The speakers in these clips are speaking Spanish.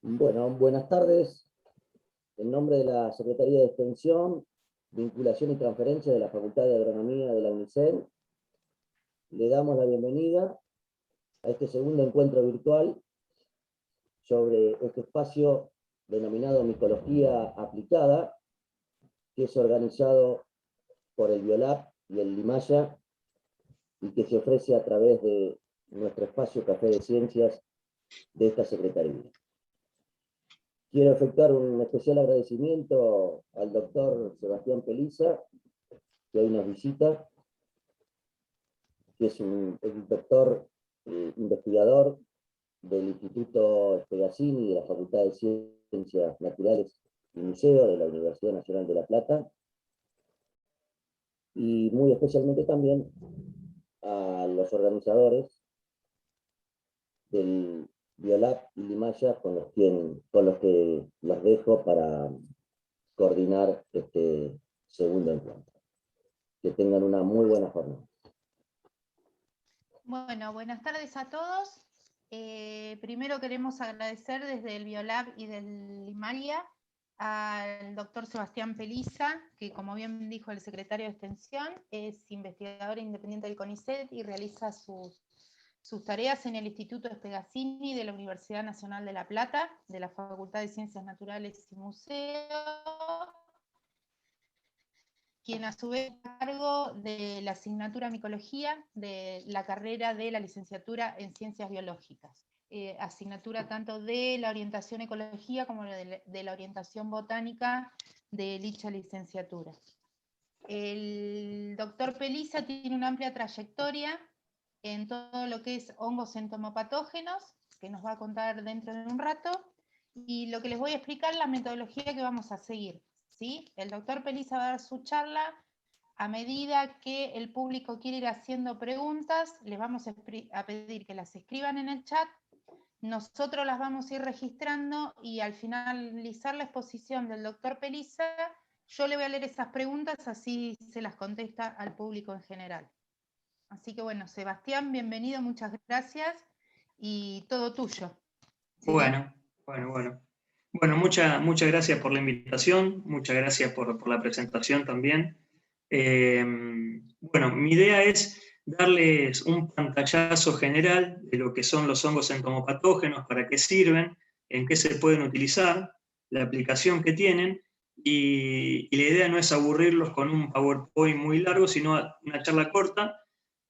Bueno, buenas tardes. En nombre de la Secretaría de Extensión, Vinculación y Transferencia de la Facultad de Agronomía de la UNICEN, le damos la bienvenida a este segundo encuentro virtual sobre este espacio denominado Micología Aplicada, que es organizado por el Biolab y el Limaya y que se ofrece a través de nuestro espacio Café de Ciencias de esta Secretaría. Quiero efectuar un especial agradecimiento al doctor Sebastián Peliza, que hoy nos visita, que es el doctor investigador del Instituto Spegazzini de la Facultad de Ciencias Naturales y Museo de la Universidad Nacional de La Plata, y muy especialmente también a los organizadores del Biolab y Limaya, con los que los dejo para coordinar este segundo encuentro. Que tengan una muy buena jornada. Bueno, buenas tardes a todos. Primero queremos agradecer desde el Biolab y del Limaya al doctor Sebastián Peliza, que como bien dijo el secretario de Extensión, es investigador independiente del CONICET y realiza sus tareas en el Instituto Spegazzini de la Universidad Nacional de La Plata, de la Facultad de Ciencias Naturales y Museo, quien a su vez está a cargo de la asignatura Micología de la carrera de la licenciatura en Ciencias Biológicas. Asignatura tanto de la orientación ecología como de la orientación botánica de dicha licenciatura. El doctor Peliza tiene una amplia trayectoria en todo lo que es hongos entomopatógenos, que nos va a contar dentro de un rato, y lo que les voy a explicar es la metodología que vamos a seguir. ¿Sí? El doctor Peliza va a dar su charla. A medida que el público quiere ir haciendo preguntas, les vamos a pedir que las escriban en el chat. Nosotros las vamos a ir registrando y al finalizar la exposición del doctor Peliza, yo le voy a leer esas preguntas, así se las contesta al público en general. Así que bueno, Sebastián, bienvenido, muchas gracias y todo tuyo. ¿Sí? Bueno, muchas gracias por la invitación, muchas gracias por la presentación también. Bueno, mi idea es darles un pantallazo general de lo que son los hongos entomopatógenos, para qué sirven, en qué se pueden utilizar, la aplicación que tienen, y la idea no es aburrirlos con un PowerPoint muy largo, sino una charla corta.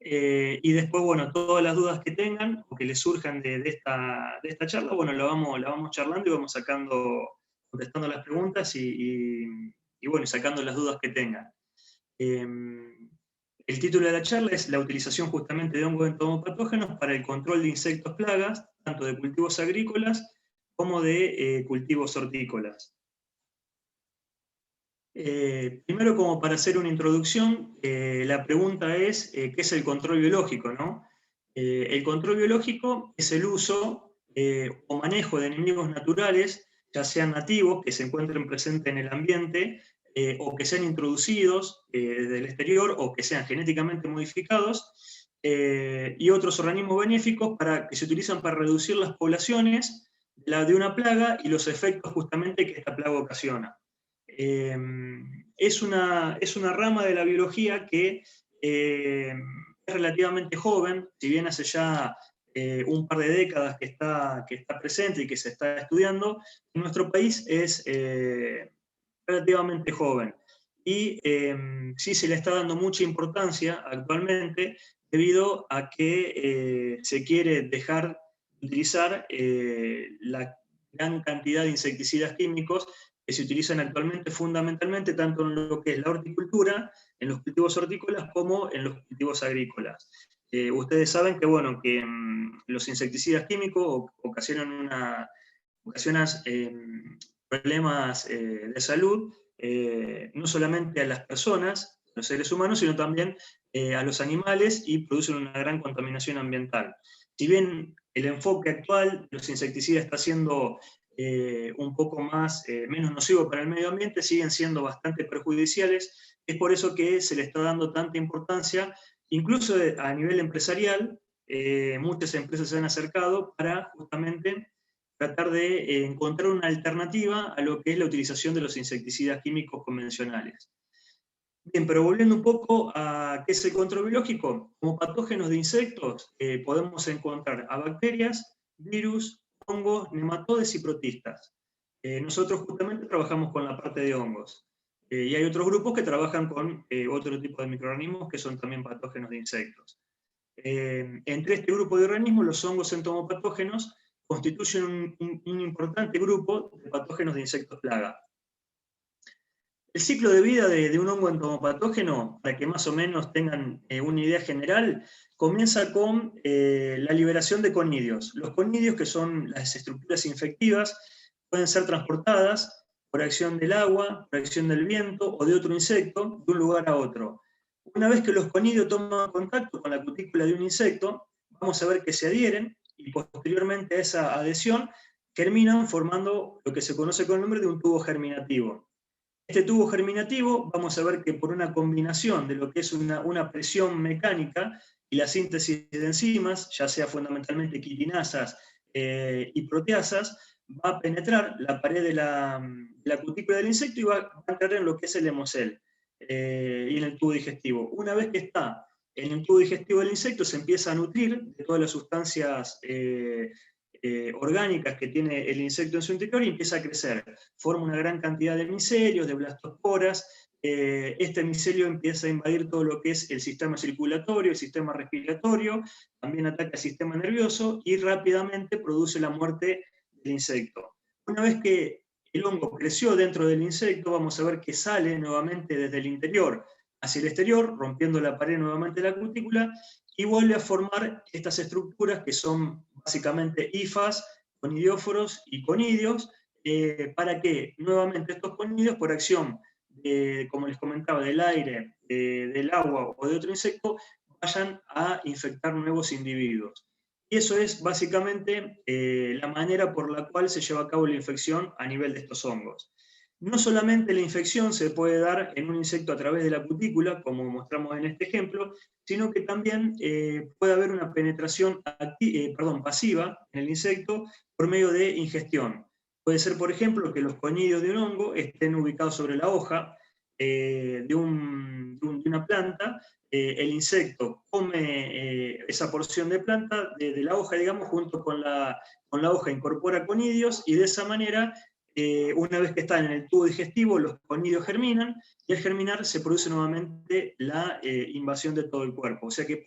Y después, bueno, todas las dudas que tengan o que les surjan de esta charla, bueno, la vamos charlando y vamos contestando las preguntas y bueno, sacando las dudas que tengan. El título de la charla es la utilización justamente de hongos entomopatógenos para el control de insectos plagas, tanto de cultivos agrícolas como de cultivos hortícolas. Primero, como para hacer una introducción, la pregunta es, ¿qué es el control biológico, ¿no? El control biológico es el uso o manejo de enemigos naturales, ya sean nativos, que se encuentren presentes en el ambiente, o que sean introducidos del exterior, o que sean genéticamente modificados, y otros organismos benéficos que se utilizan para reducir las poblaciones de una plaga y los efectos justamente que esta plaga ocasiona. Es una rama de la biología que es relativamente joven, si bien hace ya un par de décadas que está presente y que se está estudiando, en nuestro país es relativamente joven. Y sí se le está dando mucha importancia actualmente debido a que se quiere dejar de utilizar la gran cantidad de insecticidas químicos que se utilizan actualmente fundamentalmente tanto en lo que es la horticultura, en los cultivos hortícolas, como en los cultivos agrícolas. Ustedes saben que, bueno, que los insecticidas químicos ocasionan problemas de salud, no solamente a las personas, a los seres humanos, sino también a los animales, y producen una gran contaminación ambiental. Si bien el enfoque actual de los insecticidas está siendo un poco menos nocivo para el medio ambiente, siguen siendo bastante perjudiciales. Es por eso que se le está dando tanta importancia, incluso a nivel empresarial. Muchas empresas se han acercado para justamente tratar de encontrar una alternativa a lo que es la utilización de los insecticidas químicos convencionales. Bien, pero volviendo un poco a qué es el control biológico, como patógenos de insectos podemos encontrar a bacterias, virus, hongos, nematodes y protistas. Nosotros justamente trabajamos con la parte de hongos. Y hay otros grupos que trabajan con otro tipo de microorganismos que son también patógenos de insectos. Entre este grupo de organismos, los hongos entomopatógenos constituyen un importante grupo de patógenos de insectos plaga. El ciclo de vida de un hongo entomopatógeno, para que más o menos tengan una idea general, comienza con la liberación de conidios. Los conidios, que son las estructuras infectivas, pueden ser transportadas por acción del agua, por acción del viento o de otro insecto, de un lugar a otro. Una vez que los conidios toman contacto con la cutícula de un insecto, vamos a ver que se adhieren y posteriormente a esa adhesión germinan formando lo que se conoce con el nombre de un tubo germinativo. Este tubo germinativo, vamos a ver que por una combinación de lo que es una presión mecánica y la síntesis de enzimas, ya sea fundamentalmente quitinasas y proteasas, va a penetrar la pared de la cutícula del insecto y va a entrar en lo que es el hemocel y en el tubo digestivo. Una vez que está en el tubo digestivo del insecto, se empieza a nutrir de todas las sustancias orgánicas que tiene el insecto en su interior y empieza a crecer. Forma una gran cantidad de micelios, de blastosporas. Este micelio empieza a invadir todo lo que es el sistema circulatorio, el sistema respiratorio, también ataca el sistema nervioso y rápidamente produce la muerte del insecto. Una vez que el hongo creció dentro del insecto, vamos a ver que sale nuevamente desde el interior hacia el exterior, rompiendo la pared nuevamente de la cutícula, y vuelve a formar estas estructuras que son básicamente hifas, conidióforos y conidios, para que nuevamente estos conidios, por acción, como les comentaba, del aire, del agua o de otro insecto, vayan a infectar nuevos individuos. Y eso es básicamente la manera por la cual se lleva a cabo la infección a nivel de estos hongos. No solamente la infección se puede dar en un insecto a través de la cutícula, como mostramos en este ejemplo, sino que también puede haber una penetración pasiva en el insecto por medio de ingestión. Puede ser, por ejemplo, que los conidios de un hongo estén ubicados sobre la hoja de una planta, el insecto come esa porción de planta, de la hoja, digamos, junto con la hoja incorpora conidios y de esa manera una vez que están en el tubo digestivo, los conidios germinan, y al germinar se produce nuevamente la invasión de todo el cuerpo. O sea que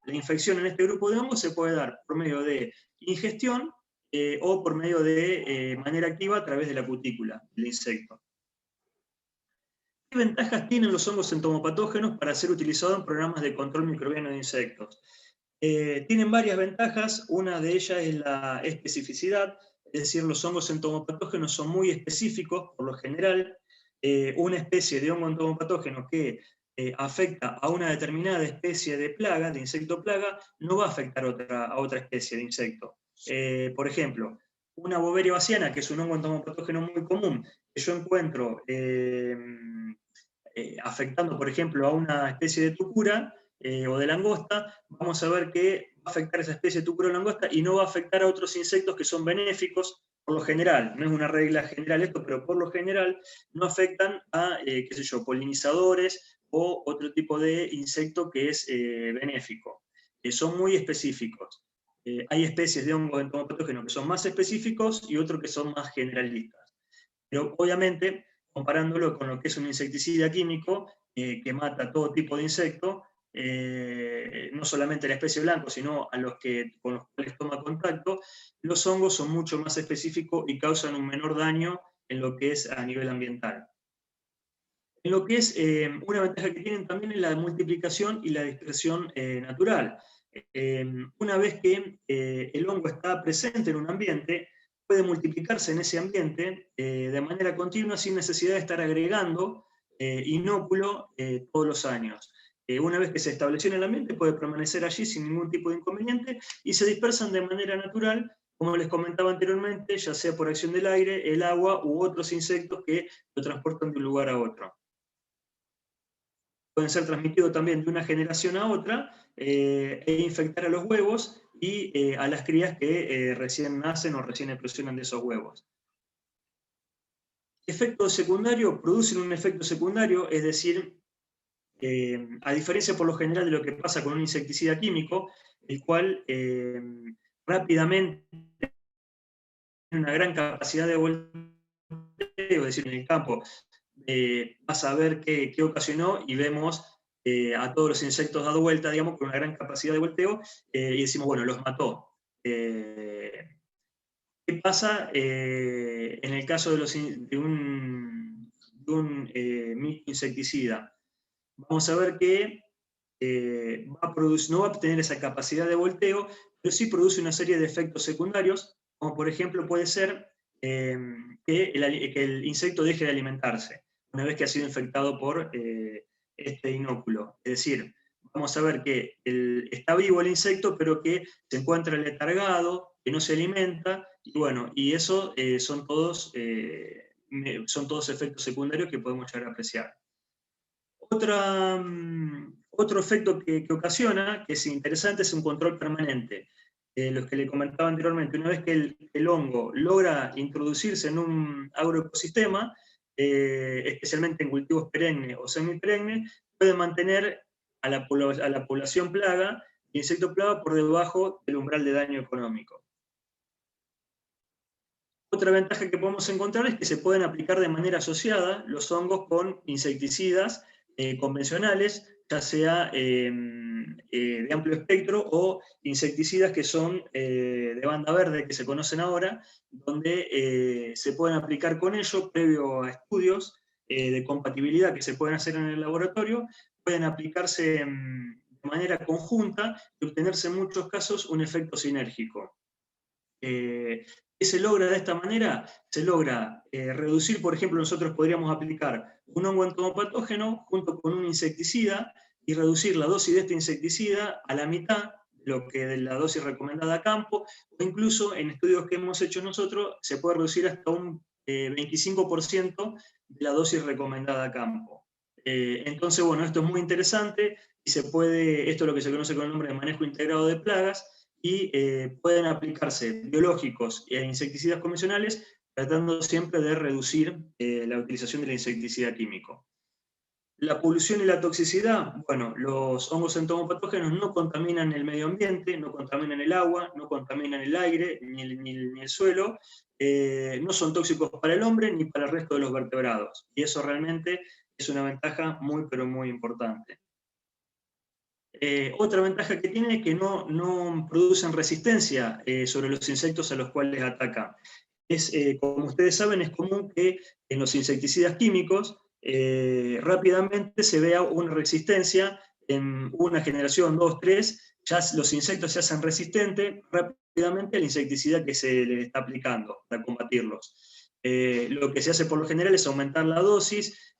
la infección en este grupo de hongos se puede dar por medio de ingestión o por medio de manera activa a través de la cutícula del insecto. ¿Qué ventajas tienen los hongos entomopatógenos para ser utilizados en programas de control microbiano de insectos? Tienen varias ventajas. Una de ellas es la especificidad. Es decir, los hongos entomopatógenos son muy específicos, por lo general. Una especie de hongo entomopatógeno que afecta a una determinada especie de plaga, de insecto plaga, no va a afectar a otra especie de insecto. Por ejemplo, una Boveria baciana, que es un hongo entomopatógeno muy común, que yo encuentro afectando, por ejemplo, a una especie de tucura o de langosta, vamos a ver que va a afectar a esa especie de tucura o langosta y no va a afectar a otros insectos que son benéficos, por lo general. No es una regla general esto, pero por lo general no afectan a, qué sé yo, polinizadores o otro tipo de insecto que es benéfico. Son muy específicos. Hay especies de hongos entomopatógenos que son más específicos y otros que son más generalistas. Pero obviamente, comparándolo con lo que es un insecticida químico que mata todo tipo de insecto, no solamente la especie blanco, sino con los cuales toma contacto, los hongos son mucho más específicos y causan un menor daño en lo que es a nivel ambiental. En lo que es una ventaja que tienen también es la multiplicación y la dispersión natural. Una vez que el hongo está presente en un ambiente, puede multiplicarse en ese ambiente de manera continua sin necesidad de estar agregando inóculo todos los años. Una vez que se estableció en el ambiente, puede permanecer allí sin ningún tipo de inconveniente y se dispersan de manera natural, como les comentaba anteriormente, ya sea por acción del aire, el agua u otros insectos que lo transportan de un lugar a otro. Pueden ser transmitidos también de una generación a otra e infectar a los huevos y a las crías que recién nacen o recién eclosionan de esos huevos. Efecto secundario, producen un efecto secundario, es decir, a diferencia por lo general de lo que pasa con un insecticida químico, el cual rápidamente tiene una gran capacidad de volteo, es decir, en el campo vas a ver qué ocasionó y vemos a todos los insectos dado vuelta, digamos, con una gran capacidad de volteo, y decimos, bueno, los mató. ¿Qué pasa en el caso de un microinsecticida? Vamos a ver que no va a tener esa capacidad de volteo, pero sí produce una serie de efectos secundarios, como por ejemplo puede ser que el insecto deje de alimentarse una vez que ha sido infectado por este inóculo. Es decir, vamos a ver que está vivo el insecto, pero que se encuentra letargado, que no se alimenta, y bueno, y eso son todos efectos secundarios que podemos llegar a apreciar. Otro efecto que ocasiona, que es interesante, es un control permanente. Los que le comentaba anteriormente, una vez que el hongo logra introducirse en un agroecosistema, especialmente en cultivos perennes o semiperennes, puede mantener a la población plaga, insecto plaga, por debajo del umbral de daño económico. Otra ventaja que podemos encontrar es que se pueden aplicar de manera asociada los hongos con insecticidas convencionales, ya sea de amplio espectro o insecticidas que son de banda verde, que se conocen ahora, donde se pueden aplicar con ello, previo a estudios de compatibilidad que se pueden hacer en el laboratorio, pueden aplicarse de manera conjunta y obtenerse en muchos casos un efecto sinérgico. ¿Qué se logra de esta manera? Se logra reducir, por ejemplo, nosotros podríamos aplicar un hongo entomopatógeno junto con un insecticida y reducir la dosis de este insecticida a la mitad de la dosis recomendada a campo, o incluso en estudios que hemos hecho nosotros se puede reducir hasta un 25% de la dosis recomendada a campo. Entonces, bueno, esto es muy interesante y esto es lo que se conoce con el nombre de manejo integrado de plagas, y pueden aplicarse biológicos e insecticidas convencionales, tratando siempre de reducir la utilización del insecticida químico. La polución y la toxicidad, bueno, los hongos entomopatógenos no contaminan el medio ambiente, no contaminan el agua, no contaminan el aire ni el suelo, no son tóxicos para el hombre ni para el resto de los vertebrados, y eso realmente es una ventaja muy, pero muy importante. Otra ventaja que tiene es que no producen resistencia sobre los insectos a los cuales atacan. Como ustedes saben, es común que en los insecticidas químicos rápidamente se vea una resistencia en una generación, 2, 3, ya los insectos se hacen resistentes rápidamente al insecticida que se les está aplicando para combatirlos. Lo que se hace por lo general es aumentar la dosis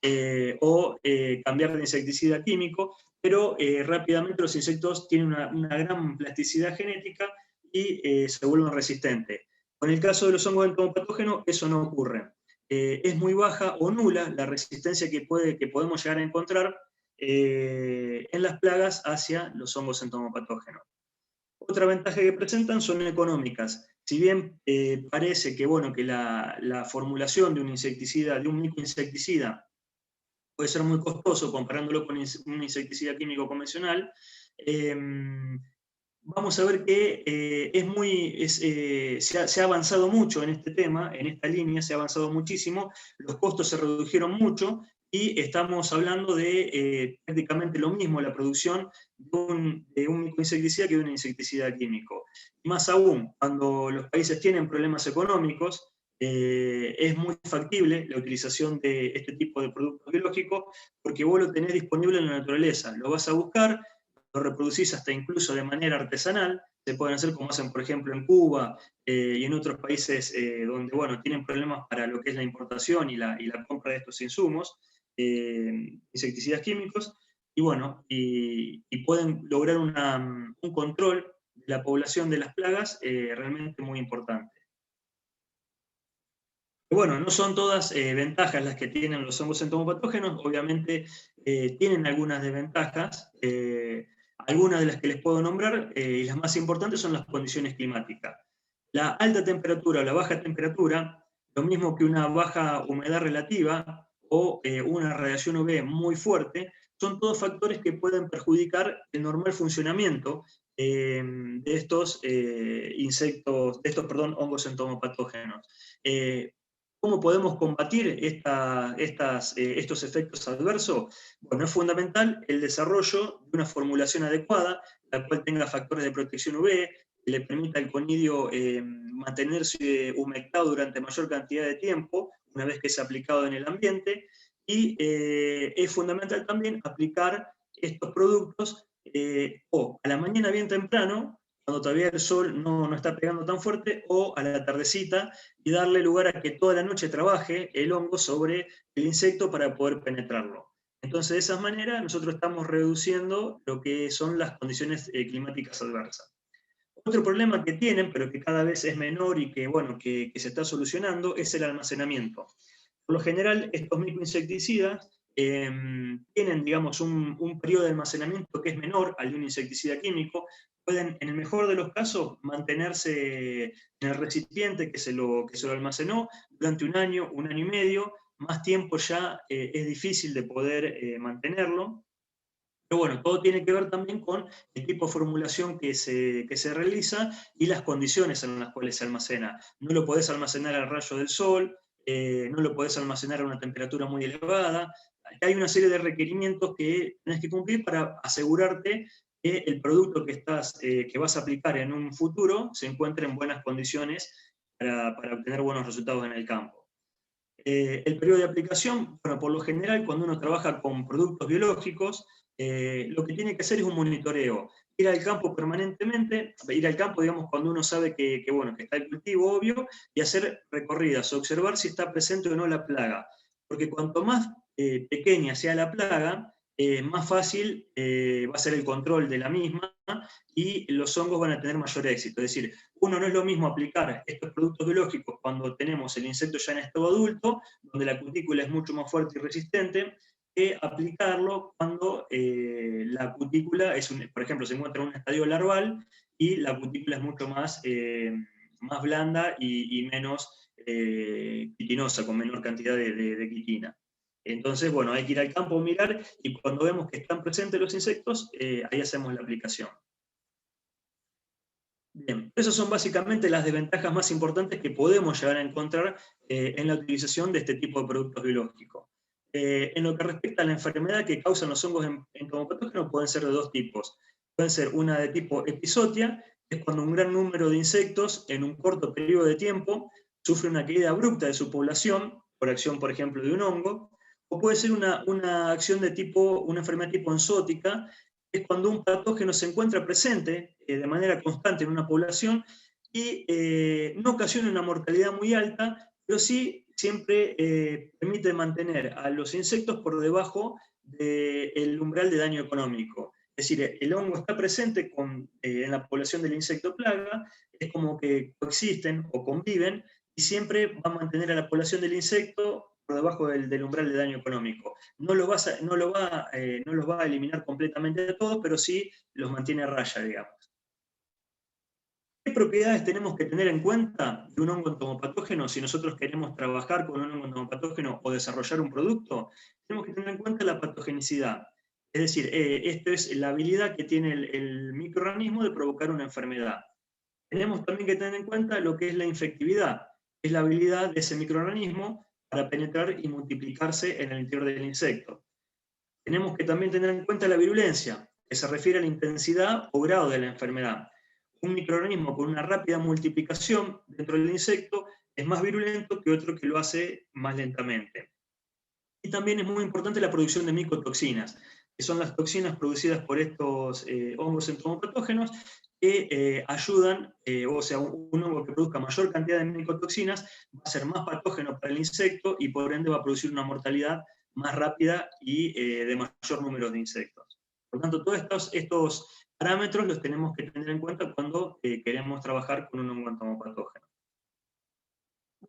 o cambiar de insecticida químico, pero rápidamente los insectos tienen una gran plasticidad genética y se vuelven resistentes. Con el caso de los hongos entomopatógenos, eso no ocurre. Es muy baja o nula la resistencia que podemos llegar a encontrar en las plagas hacia los hongos entomopatógenos. Otra ventaja que presentan son económicas. Si bien parece que, bueno, que la formulación de un insecticida, de un microinsecticida, puede ser muy costoso comparándolo con un insecticida químico convencional, vamos a ver que se ha avanzado mucho en este tema, en esta línea, se ha avanzado muchísimo, los costos se redujeron mucho y estamos hablando de prácticamente lo mismo, la producción de un microinsecticida que de un insecticida químico. Y más aún, cuando los países tienen problemas económicos, es muy factible la utilización de este tipo de productos biológicos porque vos lo tenés disponible en la naturaleza, lo vas a buscar, lo reproducís hasta incluso de manera artesanal, se pueden hacer como hacen por ejemplo en Cuba y en otros países donde bueno, tienen problemas para lo que es la importación y la compra de estos insumos, insecticidas químicos, y bueno, y pueden lograr un control de la población de las plagas realmente muy importante. Bueno, no son todas ventajas las que tienen los hongos entomopatógenos, obviamente tienen algunas desventajas. Algunas de las que les puedo nombrar, y las más importantes, son las condiciones climáticas. La alta temperatura o la baja temperatura, lo mismo que una baja humedad relativa o una radiación UV muy fuerte, son todos factores que pueden perjudicar el normal funcionamiento de estos hongos entomopatógenos. ¿Cómo podemos combatir estos efectos adversos? Bueno, es fundamental el desarrollo de una formulación adecuada, la cual tenga factores de protección UV, que le permita al conidio mantenerse humectado durante mayor cantidad de tiempo, una vez que es aplicado en el ambiente, y es fundamental también aplicar estos productos o a la mañana bien temprano, cuando todavía el sol no está pegando tan fuerte, o a la tardecita, y darle lugar a que toda la noche trabaje el hongo sobre el insecto para poder penetrarlo. Entonces, de esa manera, nosotros estamos reduciendo lo que son las condiciones climáticas adversas. Otro problema que tienen, pero que cada vez es menor y que, bueno, que se está solucionando, es el almacenamiento. Por lo general, estos microinsecticidas tienen, digamos, un periodo de almacenamiento que es menor al de un insecticida químico. Pueden, en el mejor de los casos, mantenerse en el recipiente que se lo almacenó durante un año y medio. Más tiempo ya es difícil de poder mantenerlo. Pero bueno, todo tiene que ver también con el tipo de formulación que se realiza y las condiciones en las cuales se almacena. No lo podés almacenar al rayo del sol, no lo podés almacenar a una temperatura muy elevada. Hay una serie de requerimientos que tenés que cumplir para asegurarte que el producto que vas a aplicar en un futuro se encuentre en buenas condiciones para obtener buenos resultados en el campo. El periodo de aplicación, bueno, por lo general, cuando uno trabaja con productos biológicos, lo que tiene que hacer es un monitoreo. Ir al campo permanentemente, ir al campo, digamos, cuando uno sabe que está el cultivo, obvio, y hacer recorridas, observar si está presente o no la plaga. Porque cuanto más pequeña sea la plaga, más fácil va a ser el control de la misma y los hongos van a tener mayor éxito. Es decir, no es lo mismo aplicar estos productos biológicos cuando tenemos el insecto ya en estado adulto, donde la cutícula es mucho más fuerte y resistente, que aplicarlo cuando la cutícula, por ejemplo, se encuentra en un estadio larval y la cutícula es mucho más blanda y menos quitinosa, con menor cantidad de quitina. Entonces, bueno, hay que ir al campo a mirar y cuando vemos que están presentes los insectos, ahí hacemos la aplicación. Bien, esas son básicamente las desventajas más importantes que podemos llegar a encontrar en la utilización de este tipo de productos biológicos. En lo que respecta a la enfermedad que causan los hongos entomopatógenos, pueden ser de dos tipos. Pueden ser una de tipo epizotia, que es cuando un gran número de insectos en un corto periodo de tiempo sufre una caída abrupta de su población, por acción, por ejemplo, de un hongo, o puede ser una enfermedad tipo enzótica, que es cuando un patógeno se encuentra presente de manera constante en una población y no ocasiona una mortalidad muy alta, pero sí siempre permite mantener a los insectos por debajo del umbral de daño económico. Es decir, el hongo está presente en la población del insecto plaga, es como que coexisten o conviven y siempre va a mantener a la población del insecto por debajo del umbral de daño económico. No los va a eliminar completamente de todos, pero sí los mantiene a raya, digamos. ¿Qué propiedades tenemos que tener en cuenta de un hongo entomopatógeno si nosotros queremos trabajar con un hongo entomopatógeno o desarrollar un producto? Tenemos que tener en cuenta la patogenicidad. Es decir, esto es la habilidad que tiene el microorganismo de provocar una enfermedad. Tenemos también que tener en cuenta lo que es la infectividad, es la habilidad de ese microorganismo para penetrar y multiplicarse en el interior del insecto. Tenemos que también tener en cuenta la virulencia, que se refiere a la intensidad o grado de la enfermedad. Un microorganismo con una rápida multiplicación dentro del insecto es más virulento que otro que lo hace más lentamente. Y también es muy importante la producción de micotoxinas, que son las toxinas producidas por estos hongos entomopatógenos que ayudan, o sea, un hongo que produzca mayor cantidad de micotoxinas va a ser más patógeno para el insecto y por ende va a producir una mortalidad más rápida y de mayor número de insectos. Por lo tanto, todos estos parámetros los tenemos que tener en cuenta cuando queremos trabajar con un hongo entomopatógeno.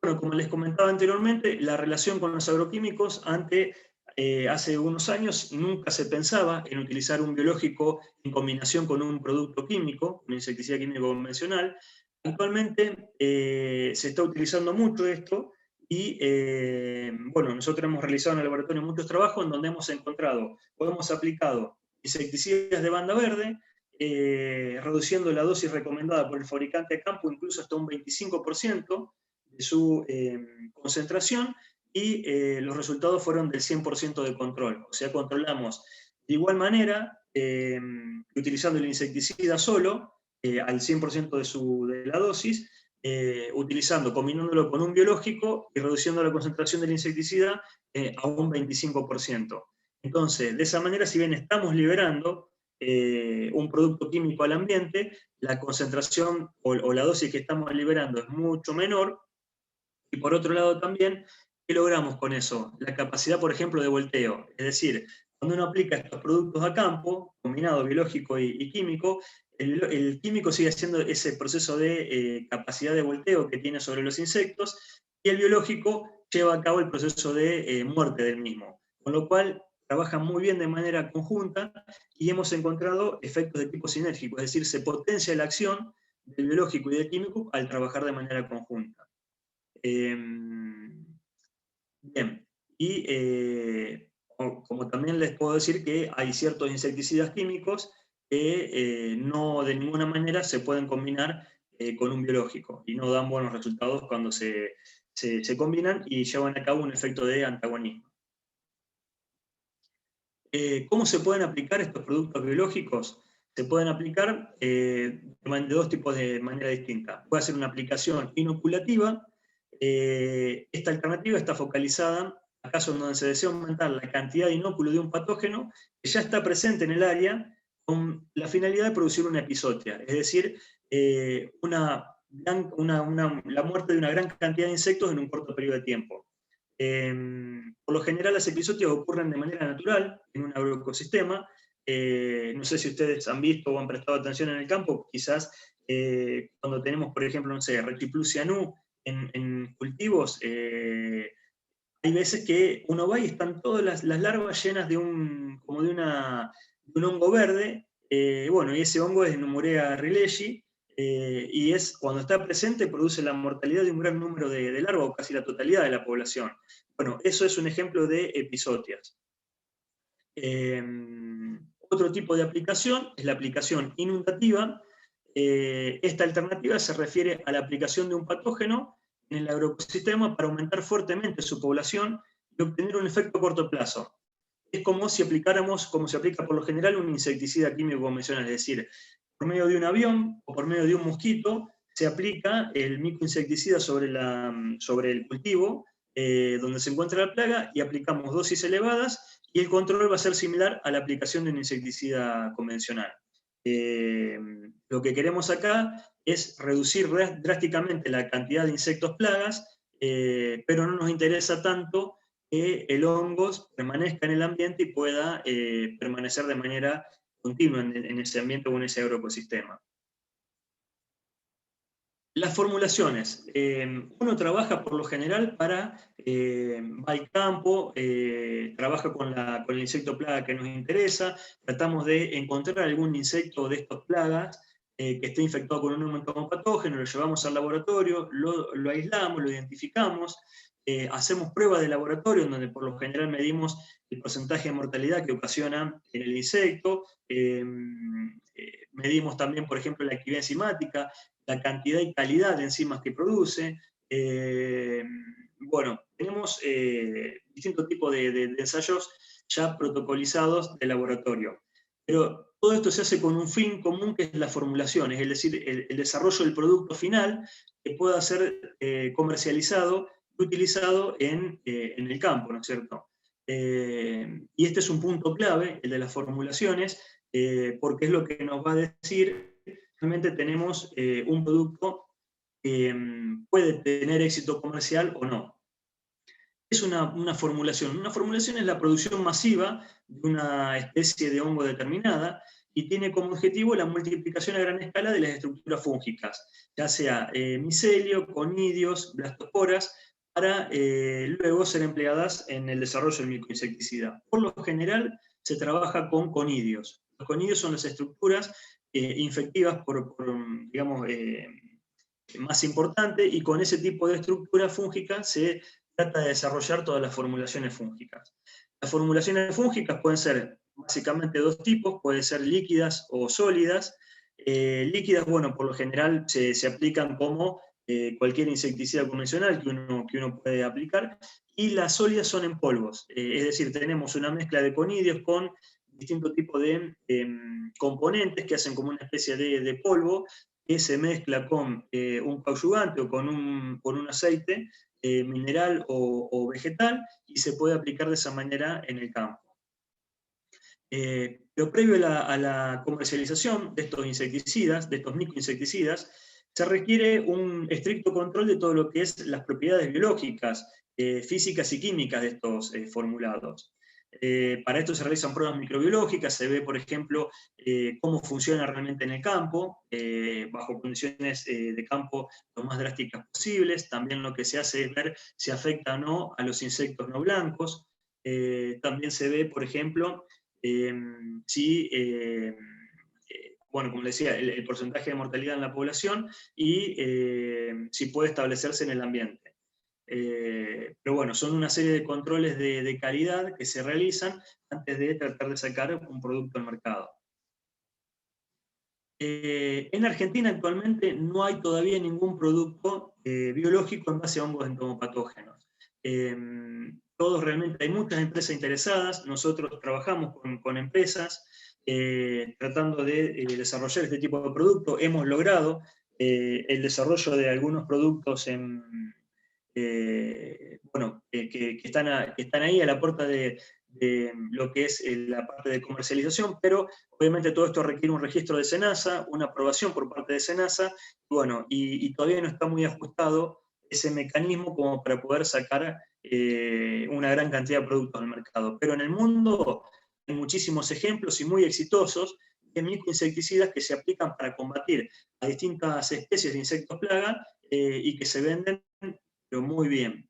Bueno, como les comentaba anteriormente, la relación con los agroquímicos ante hace unos años nunca se pensaba en utilizar un biológico en combinación con un producto químico, un insecticida químico convencional. Actualmente se está utilizando mucho esto y bueno, nosotros hemos realizado en el laboratorio muchos trabajos en donde hemos encontrado o hemos aplicado insecticidas de banda verde, reduciendo la dosis recomendada por el fabricante de campo incluso hasta un 25% de su concentración, y los resultados fueron del 100% de control. O sea, controlamos de igual manera, utilizando el insecticida solo, al 100% de la dosis, combinándolo con un biológico y reduciendo la concentración del insecticida a un 25%. Entonces, de esa manera, si bien estamos liberando un producto químico al ambiente, la concentración o la dosis que estamos liberando es mucho menor, y por otro lado también, ¿qué logramos con eso? La capacidad, por ejemplo, de volteo. Es decir, cuando uno aplica estos productos a campo, combinado biológico y químico, el químico sigue haciendo ese proceso de capacidad de volteo que tiene sobre los insectos, y el biológico lleva a cabo el proceso de muerte del mismo. Con lo cual, trabajan muy bien de manera conjunta y hemos encontrado efectos de tipo sinérgico, es decir, se potencia la acción del biológico y del químico al trabajar de manera conjunta. Bien, y como también les puedo decir que hay ciertos insecticidas químicos que no de ninguna manera se pueden combinar con un biológico y no dan buenos resultados cuando se combinan y llevan a cabo un efecto de antagonismo. ¿Cómo se pueden aplicar estos productos biológicos? Se pueden aplicar de dos tipos de manera distinta. Puede ser una aplicación inoculativa. Esta alternativa está focalizada a casos donde se desea aumentar la cantidad de inóculo de un patógeno que ya está presente en el área con la finalidad de producir una epizotia, es decir, la muerte de una gran cantidad de insectos en un corto periodo de tiempo. Por lo general las epizotias ocurren de manera natural en un agroecosistema. No sé si ustedes han visto o han prestado atención en el campo, quizás cuando tenemos, por ejemplo, no sé, Retriplusia nu en cultivos, hay veces que uno va y están todas las larvas llenas de un hongo verde, bueno, y ese hongo es Nemorea rilegi, y cuando está presente produce la mortalidad de un gran número de larvas, o casi la totalidad de la población. Bueno, eso es un ejemplo de epizotias. Otro tipo de aplicación es la aplicación inundativa. Esta alternativa se refiere a la aplicación de un patógeno en el agroecosistema para aumentar fuertemente su población y obtener un efecto a corto plazo. Es como si aplicáramos, como se aplica por lo general, un insecticida químico convencional, es decir, por medio de un avión o por medio de un mosquito, se aplica el microinsecticida sobre el cultivo donde se encuentra la plaga, y aplicamos dosis elevadas, y el control va a ser similar a la aplicación de un insecticida convencional. Lo que queremos acá es reducir drásticamente la cantidad de insectos plagas, pero no nos interesa tanto que el hongo permanezca en el ambiente y pueda permanecer de manera continua en ese ambiente o en ese agroecosistema. Las formulaciones. Uno trabaja por lo general va al campo, trabaja con el insecto plaga que nos interesa, tratamos de encontrar algún insecto de estas plagas que esté infectado con un entomopatógeno, lo llevamos al laboratorio, lo aislamos, lo identificamos, hacemos pruebas de laboratorio en donde por lo general medimos el porcentaje de mortalidad que ocasiona en el insecto, medimos también, por ejemplo, la actividad enzimática, la cantidad y calidad de enzimas que produce. Bueno, tenemos distintos tipos de ensayos ya protocolizados de laboratorio. Pero todo esto se hace con un fin común, que es la formulación, es decir, el desarrollo del producto final que pueda ser comercializado y utilizado en el campo, ¿no es cierto? Y este es un punto clave, el de las formulaciones, porque es lo que nos va a decir realmente tenemos un producto que puede tener éxito comercial o no. Es una formulación. Una formulación es la producción masiva de una especie de hongo determinada y tiene como objetivo la multiplicación a gran escala de las estructuras fúngicas, ya sea micelio, conidios, blastosporas, para luego ser empleadas en el desarrollo del microinsecticida. Por lo general se trabaja con conidios. Los conidios son las estructuras infectivas digamos, más importante, y con ese tipo de estructura fúngica se trata de desarrollar todas las formulaciones fúngicas. Las formulaciones fúngicas pueden ser básicamente dos tipos, pueden ser líquidas o sólidas. Líquidas, bueno, por lo general se aplican como cualquier insecticida convencional que uno puede aplicar, y las sólidas son en polvos, es decir, tenemos una mezcla de conidios con distintos tipos de componentes que hacen como una especie de polvo, que se mezcla con un coadyuvante o con un aceite mineral o vegetal, y se puede aplicar de esa manera en el campo. Pero previo a la comercialización de estos insecticidas, de estos microinsecticidas, se requiere un estricto control de todo lo que es las propiedades biológicas, físicas y químicas de estos formulados. Para esto se realizan pruebas microbiológicas, se ve, por ejemplo, cómo funciona realmente en el campo, bajo condiciones de campo lo más drásticas posibles. También lo que se hace es ver si afecta o no a los insectos no blancos. También se ve, por ejemplo, si, bueno, como les decía, el porcentaje de mortalidad en la población y si puede establecerse en el ambiente. Pero bueno, son una serie de controles de calidad que se realizan antes de tratar de sacar un producto al mercado. En Argentina actualmente no hay todavía ningún producto biológico en base a hongos entomopatógenos. Todos realmente, hay muchas empresas interesadas, nosotros trabajamos con empresas tratando de desarrollar este tipo de producto. Hemos logrado el desarrollo de algunos productos bueno, que están ahí a la puerta de lo que es la parte de comercialización, pero obviamente todo esto requiere un registro de SENASA, una aprobación por parte de SENASA, bueno, y todavía no está muy ajustado ese mecanismo como para poder sacar una gran cantidad de productos al mercado. Pero en el mundo hay muchísimos ejemplos y muy exitosos de microinsecticidas que se aplican para combatir a distintas especies de insectos plaga y que se venden pero muy bien.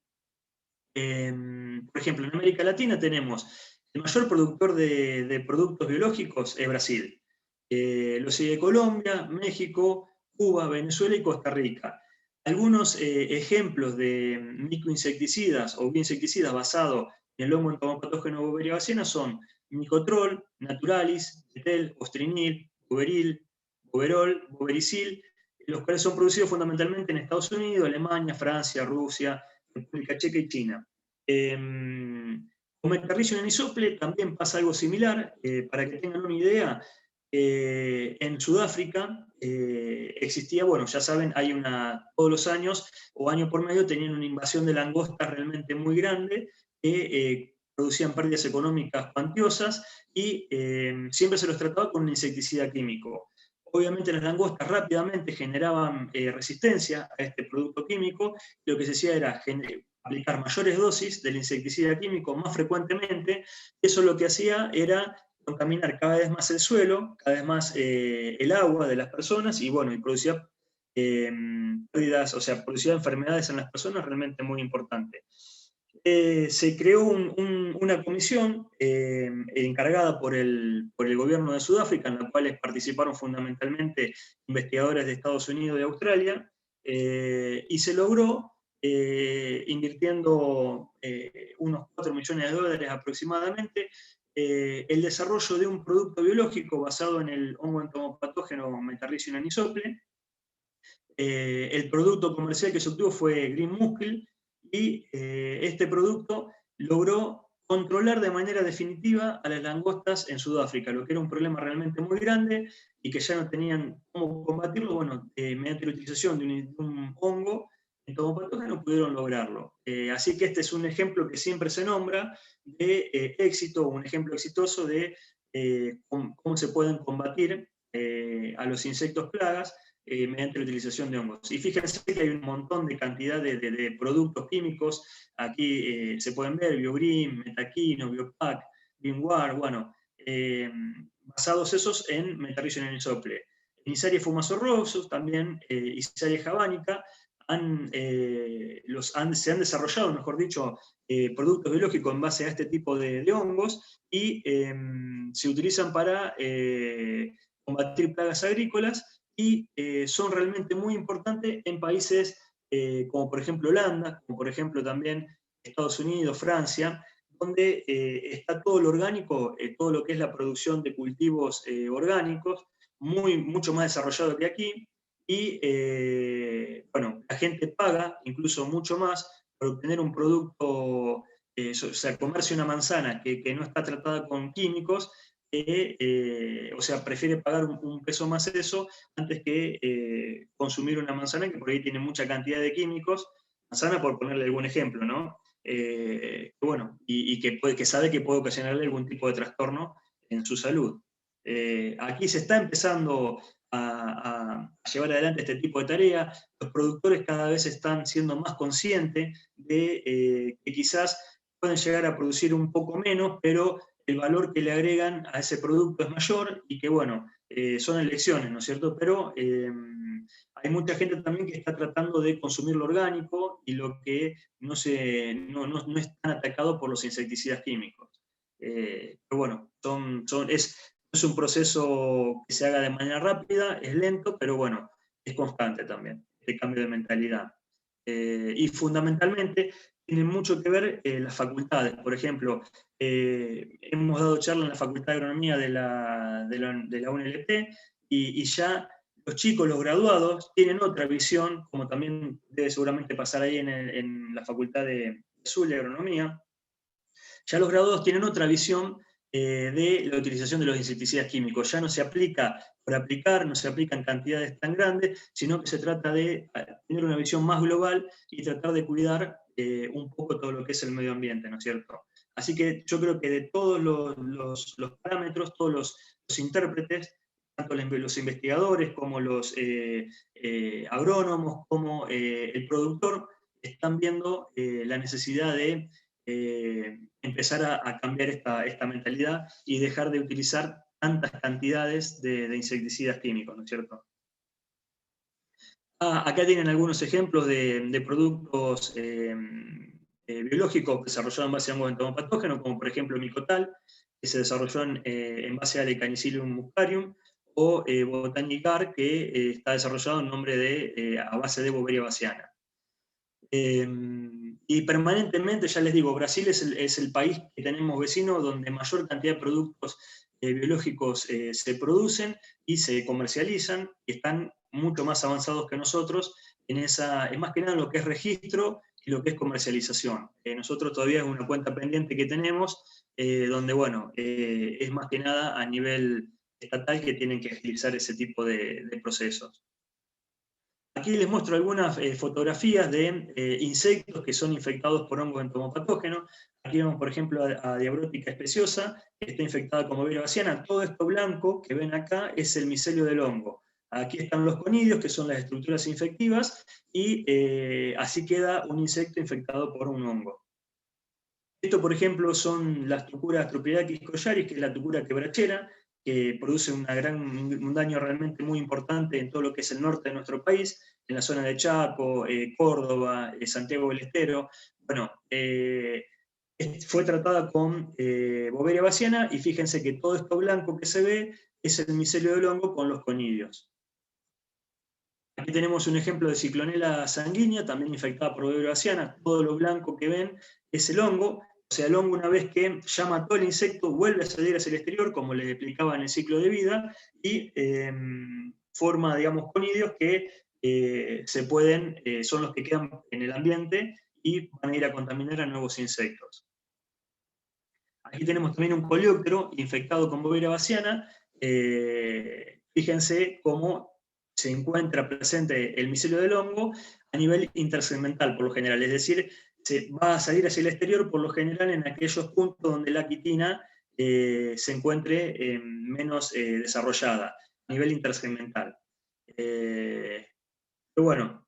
Por ejemplo, en América Latina tenemos el mayor productor de productos biológicos es Brasil. Lo sigue Colombia, México, Cuba, Venezuela y Costa Rica. Algunos ejemplos de microinsecticidas o bioinsecticidas basados en el hongo entomopatógeno Boveria baciana son Micotrol, Naturalis, Betel, Ostrinil, Boveril, Boverol, Bovericil, los cuales son producidos fundamentalmente en Estados Unidos, Alemania, Francia, Rusia, República Checa y China. Con Metarrhizium anisople también pasa algo similar. Para que tengan una idea, en Sudáfrica existía, bueno, ya saben, todos los años o año por medio tenían una invasión de langostas realmente muy grande que producían pérdidas económicas cuantiosas y siempre se los trataba con un insecticida químico. Obviamente las langostas rápidamente generaban resistencia a este producto químico, y lo que se hacía era aplicar mayores dosis del insecticida químico más frecuentemente. Eso lo que hacía era contaminar cada vez más el suelo, cada vez más el agua de las personas, y bueno, y producía pérdidas, o sea, producía enfermedades en las personas realmente muy importantes. Se creó una comisión encargada por el gobierno de Sudáfrica, en la cual participaron fundamentalmente investigadores de Estados Unidos y Australia, y se logró, invirtiendo unos 4 millones de dólares aproximadamente, el desarrollo de un producto biológico basado en el hongo entomopatógeno Metarrhizium anisople. El producto comercial que se obtuvo fue Green Muskle, y este producto logró controlar de manera definitiva a las langostas en Sudáfrica, lo que era un problema realmente muy grande y que ya no tenían cómo combatirlo. Bueno, mediante la utilización de un hongo entomopatógeno pudieron lograrlo. Así que este es un ejemplo que siempre se nombra de éxito, un ejemplo exitoso de cómo se pueden combatir a los insectos plagas mediante la utilización de hongos. Y fíjense que hay un montón de cantidad de productos químicos. Aquí se pueden ver Biogreen, Metaquino, Biopac, Binwar, bueno, basados esos en Metarrhizium anisople. Isaria fumasorrosus, también Isaria javanica, se han desarrollado, mejor dicho, productos biológicos en base a este tipo de hongos y se utilizan para combatir plagas agrícolas y son realmente muy importantes en países como por ejemplo Holanda, como por ejemplo también Estados Unidos, Francia, donde está todo lo orgánico, todo lo que es la producción de cultivos orgánicos, mucho más desarrollado que aquí, y bueno, la gente paga incluso mucho más por obtener un producto, o sea, comerse una manzana que no está tratada con químicos, o sea, prefiere pagar un peso más eso antes que consumir una manzana que por ahí tiene mucha cantidad de químicos, manzana por ponerle algún ejemplo, ¿no? Bueno, y que sabe que puede ocasionarle algún tipo de trastorno en su salud. Aquí se está empezando a llevar adelante este tipo de tarea. Los productores cada vez están siendo más conscientes de que quizás pueden llegar a producir un poco menos, pero el valor que le agregan a ese producto es mayor y que, bueno, son elecciones, ¿no es cierto? Pero hay mucha gente también que está tratando de consumir lo orgánico y lo que no es tan atacado por los insecticidas químicos. Pero bueno, es un proceso que se haga de manera rápida, es lento, pero bueno, es constante también, este cambio de mentalidad. Y fundamentalmente tiene mucho que ver las facultades. Por ejemplo, hemos dado charla en la Facultad de Agronomía de la UNLP y ya los chicos, los graduados, tienen otra visión, como también debe seguramente pasar ahí en la Facultad de Zulia de Agronomía. Ya los graduados tienen otra visión de la utilización de los insecticidas químicos. Ya no se aplica por aplicar, no se aplica en cantidades tan grandes, sino que se trata de tener una visión más global y tratar de cuidar un poco todo lo que es el medio ambiente, ¿no es cierto? Así que yo creo que de todos los parámetros, todos los intérpretes, tanto los investigadores como los agrónomos, como el productor, están viendo la necesidad de empezar a cambiar esta mentalidad y dejar de utilizar tantas cantidades de insecticidas químicos, ¿no es cierto? Acá tienen algunos ejemplos de productos biológicos desarrollados en base a hongos entomopatógenos, como por ejemplo Micotal, que se desarrolló en base a Lecanicilium muscarium, o Botanicar, que está desarrollado a base de Boveria bassiana. Y permanentemente, ya les digo, Brasil es el país que tenemos vecino donde mayor cantidad de productos biológicos se producen y se comercializan, y están mucho más avanzados que nosotros en más que nada lo que es registro y lo que es comercialización. Nosotros todavía es una cuenta pendiente que tenemos, donde, bueno, es más que nada a nivel estatal que tienen que agilizar ese tipo de procesos. Aquí les muestro algunas fotografías de insectos que son infectados por hongos entomopatógenos. Aquí vemos, por ejemplo, a Diabrótica especiosa, que está infectada con Boveria bassiana. Todo esto blanco que ven acá es el micelio del hongo. Aquí están los conidios, que son las estructuras infectivas, y así queda un insecto infectado por un hongo. Esto, por ejemplo, son las tucuras Tropidaquis collaris, que es la tucura quebrachera, que produce un daño realmente muy importante en todo lo que es el norte de nuestro país, en la zona de Chaco, Córdoba, Santiago del Estero. Bueno, fue tratada con Boveria bassiana, y fíjense que todo esto blanco que se ve es el micelio del hongo con los conidios. Aquí tenemos un ejemplo de Ciclonela sanguínea, también infectada por Boveria bassiana. Todo lo blanco que ven es el hongo. O sea, el hongo, una vez que ya mató al insecto, vuelve a salir hacia el exterior, como les explicaba en el ciclo de vida, y forma, digamos, conidios que son los que quedan en el ambiente y van a ir a contaminar a nuevos insectos. Aquí tenemos también un coleóptero infectado con Boveria bassiana. Fíjense cómo se encuentra presente el micelio del hongo a nivel intersegmental, por lo general, es decir, se va a salir hacia el exterior, por lo general, en aquellos puntos donde la quitina se encuentre menos desarrollada, a nivel intersegmental. Pero bueno,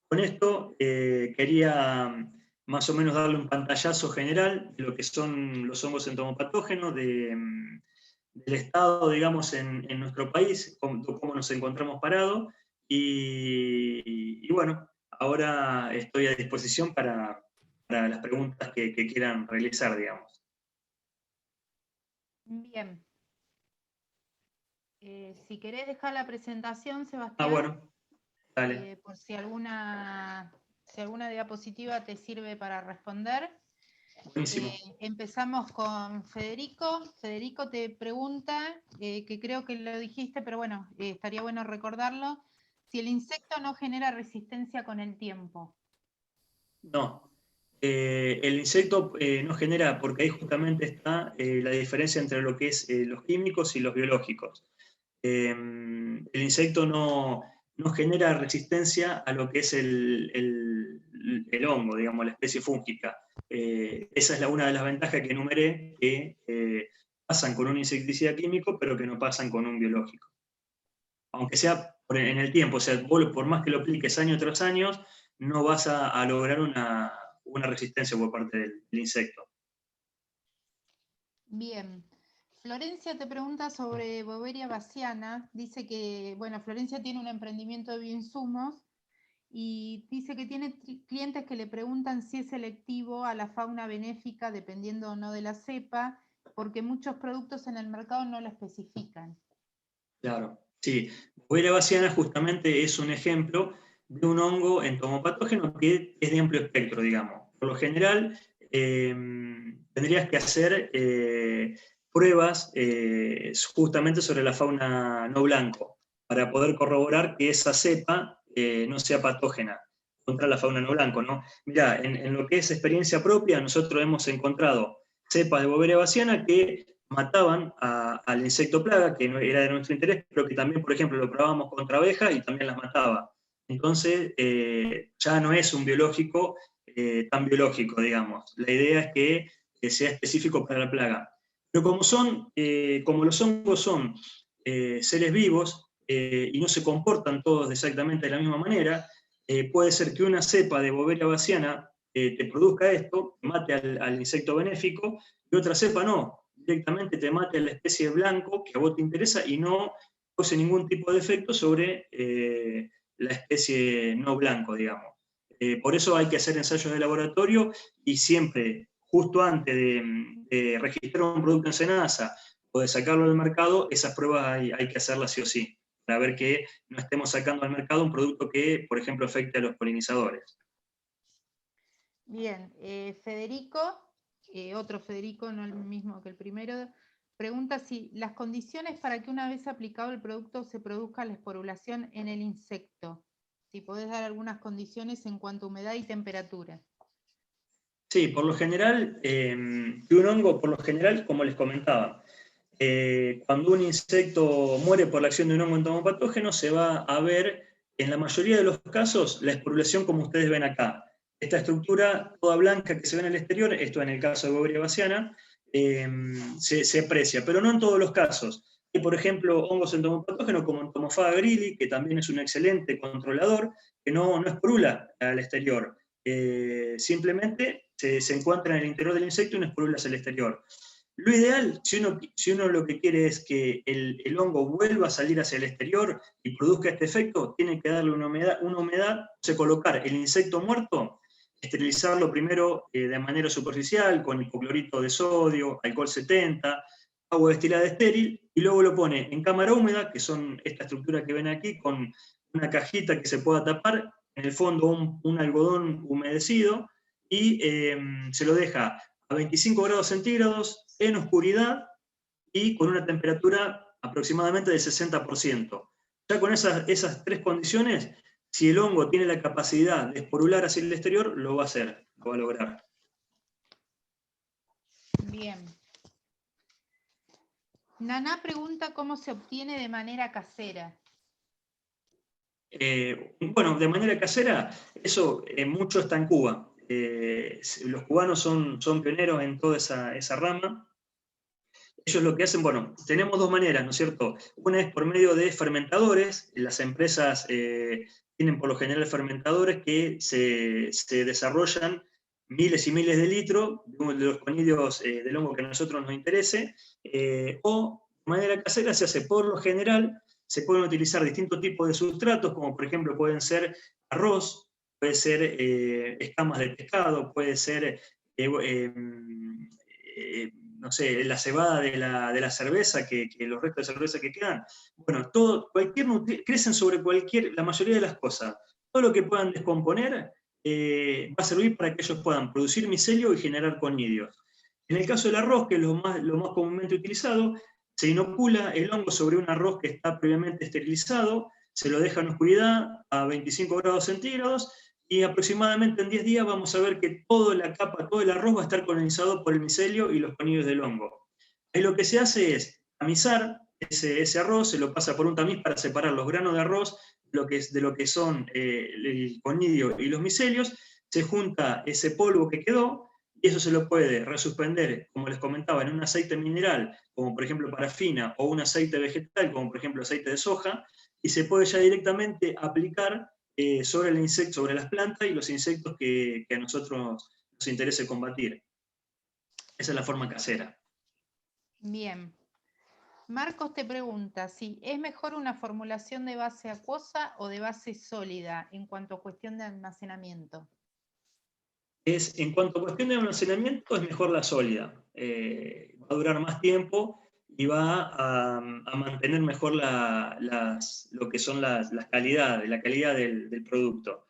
con esto quería más o menos darle un pantallazo general de lo que son los hongos entomopatógenos, del estado, digamos, en nuestro país, cómo nos encontramos parados, y bueno, ahora estoy a disposición para las preguntas que quieran realizar, digamos. Bien. Si querés dejar la presentación, Sebastián, Bueno, dale. por si alguna diapositiva te sirve para responder. Buenísimo. Empezamos con Federico. Federico te pregunta, que creo que lo dijiste, pero bueno, estaría bueno recordarlo, si el insecto no genera resistencia con el tiempo. No. El insecto no genera, porque ahí justamente está la diferencia entre lo que es los químicos y los biológicos. El insecto no genera resistencia a lo que es el hongo, digamos, la especie fúngica. Esa es una de las ventajas que enumeré, que pasan con un insecticida químico, pero que no pasan con un biológico. Aunque sea en el tiempo, o sea, vos por más que lo apliques año tras año, no vas a lograr una resistencia por parte del insecto. Bien. Florencia te pregunta sobre Boveria bassiana. Dice que, bueno, Florencia tiene un emprendimiento de bioinsumos y dice que tiene clientes que le preguntan si es selectivo a la fauna benéfica, dependiendo o no de la cepa, porque muchos productos en el mercado no lo especifican. Claro, sí. Boveria bassiana justamente es un ejemplo de un hongo entomopatógeno que es de amplio espectro, digamos. Por lo general, tendrías que hacer pruebas justamente sobre la fauna no blanco, para poder corroborar que esa cepa no sea patógena contra la fauna no blanco, ¿no? Mirá, en lo que es experiencia propia, nosotros hemos encontrado cepas de Boveria bassiana que mataban al insecto plaga, que no era de nuestro interés, pero que también, por ejemplo, lo probábamos contra abejas y también las mataba. Entonces, ya no es un biológico tan biológico, digamos. La idea es que sea específico para la plaga. Pero como los hongos son seres vivos y no se comportan todos exactamente de la misma manera, puede ser que una cepa de Boveria bassiana te produzca esto, mate al insecto benéfico, y otra cepa no, directamente te mate a la especie blanco que a vos te interesa y no cause ningún tipo de efecto sobre la especie no blanco, digamos. Por eso hay que hacer ensayos de laboratorio y siempre, justo antes de registrar un producto en SENASA o de sacarlo al mercado, esas pruebas hay que hacerlas sí o sí, para ver que no estemos sacando al mercado un producto que, por ejemplo, afecte a los polinizadores. Bien, Federico, otro Federico, no el mismo que el primero, pregunta si las condiciones para que una vez aplicado el producto se produzca la esporulación en el insecto. Si podés dar algunas condiciones en cuanto a humedad y temperatura. Sí, por lo general, de un hongo, por lo general, como les comentaba, cuando un insecto muere por la acción de un hongo entomopatógeno, se va a ver, en la mayoría de los casos, la esporulación como ustedes ven acá. Esta estructura toda blanca que se ve en el exterior, esto en el caso de Boveria bassiana, se aprecia, pero no en todos los casos. Hay, por ejemplo, hongos entomopatógenos como Entomofaga grilli, que también es un excelente controlador, que no esporula al exterior. Simplemente se encuentra en el interior del insecto y no esporula hacia el exterior. Lo ideal, si uno lo que quiere es que el hongo vuelva a salir hacia el exterior y produzca este efecto, tiene que darle una humedad, o sea, colocar el insecto muerto, esterilizarlo primero de manera superficial con hipoclorito de sodio, alcohol 70, agua destilada estéril, y luego lo pone en cámara húmeda, que son esta estructura que ven aquí, con una cajita que se pueda tapar, en el fondo un algodón humedecido, y se lo deja a 25 grados centígrados, en oscuridad y con una temperatura aproximadamente del 60%. Ya con esas tres condiciones, si el hongo tiene la capacidad de esporular hacia el exterior, lo va a hacer, lo va a lograr. Bien. Naná pregunta cómo se obtiene de manera casera. Bueno, de manera casera, eso mucho está en Cuba. Los cubanos son pioneros en toda esa rama. Ellos lo que hacen, bueno, tenemos dos maneras, ¿no es cierto? Una es por medio de fermentadores. Las empresas tienen por lo general fermentadores que se desarrollan miles y miles de litros de los conidios del hongo que a nosotros nos interese, o de manera casera se hace por lo general. Se pueden utilizar distintos tipos de sustratos, como por ejemplo pueden ser arroz, puede ser escamas de pescado, puede ser, no sé, la cebada de la cerveza, que los restos de cerveza que quedan. Bueno, crecen sobre la mayoría de las cosas. Todo lo que puedan descomponer va a servir para que ellos puedan producir micelio y generar conidios. En el caso del arroz, que es lo más comúnmente utilizado, se inocula el hongo sobre un arroz que está previamente esterilizado, se lo deja en oscuridad a 25 grados centígrados y aproximadamente en 10 días vamos a ver que toda la capa, todo el arroz va a estar colonizado por el micelio y los conidios del hongo. Ahí lo que se hace es tamizar ese arroz, se lo pasa por un tamiz para separar los granos de arroz de lo que son el conidio y los micelios, se junta ese polvo que quedó, y eso se lo puede resuspender, como les comentaba, en un aceite mineral, como por ejemplo parafina, o un aceite vegetal, como por ejemplo aceite de soja, y se puede ya directamente aplicar sobre las plantas y los insectos que a nosotros nos interese combatir. Esa es la forma casera. Bien. Marcos te pregunta si es mejor una formulación de base acuosa o de base sólida en cuanto a cuestión de almacenamiento. En cuanto a cuestión de almacenamiento, es mejor la sólida. Va a durar más tiempo y va a mantener mejor lo que son la calidad del producto.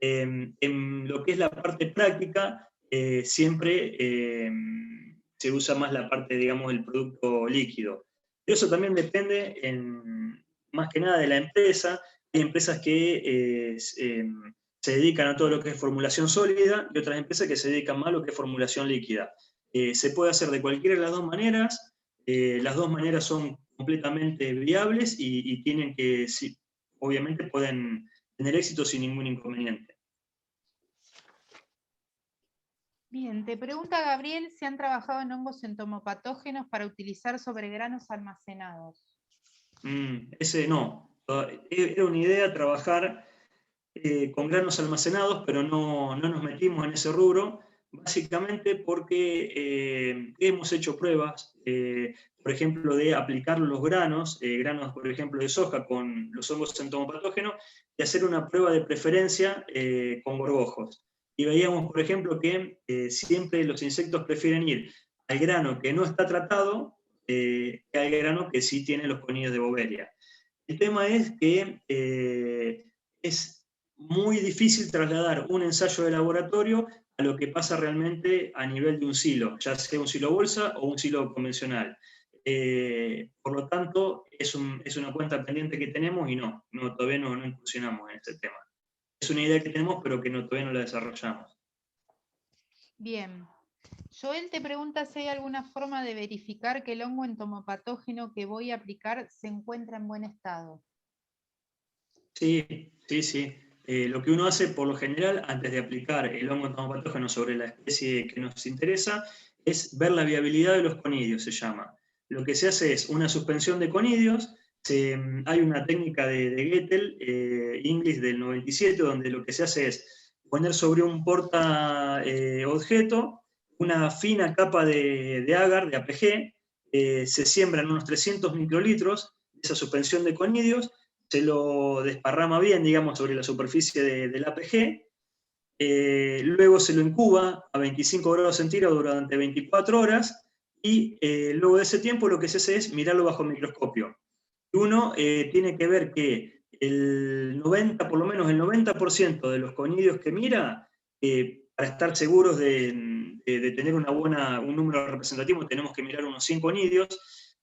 En lo que es la parte práctica, siempre se usa más la parte, digamos, del producto líquido. Pero eso también depende más que nada de la empresa. Hay empresas que se dedican a todo lo que es formulación sólida y otras empresas que se dedican más a lo que es formulación líquida. Se puede hacer de cualquiera de las dos maneras. Las dos maneras son completamente viables y tienen que, sí, obviamente pueden tener éxito sin ningún inconveniente. Bien, te pregunta Gabriel si han trabajado en hongos entomopatógenos para utilizar sobre granos almacenados. Ese no. Era una idea trabajar con granos almacenados, pero no nos metimos en ese rubro, básicamente porque hemos hecho pruebas, por ejemplo, de aplicar los granos, por ejemplo, de soja con los hongos entomopatógenos, y hacer una prueba de preferencia con gorgojos. Y veíamos, por ejemplo, que siempre los insectos prefieren ir al grano que no está tratado que al grano que sí tiene los conidios de Boveria. El tema es que es muy difícil trasladar un ensayo de laboratorio a lo que pasa realmente a nivel de un silo, ya sea un silo bolsa o un silo convencional. Por lo tanto, es una cuenta pendiente que tenemos y todavía no incursionamos en este tema. Es una idea que tenemos, pero que todavía no la desarrollamos. Bien. Joel te pregunta si hay alguna forma de verificar que el hongo entomopatógeno que voy a aplicar se encuentra en buen estado. Sí. Lo que uno hace por lo general antes de aplicar el hongo entomopatógeno sobre la especie que nos interesa es ver la viabilidad de los conidios, se llama. Lo que se hace es una suspensión de conidios. Hay una técnica de Gettel, Inglis del 97, donde lo que se hace es poner sobre un porta objeto una fina capa de agar, de APG, se siembran unos 300 microlitros de esa suspensión de conidios, se lo desparrama bien, digamos, sobre la superficie del APG, luego se lo incuba a 25 grados centígrados durante 24 horas, y luego de ese tiempo lo que se hace es mirarlo bajo microscopio. Uno tiene que ver que por lo menos el 90% de los conidios que mira, para estar seguros de tener un número representativo, tenemos que mirar unos 100 conidios.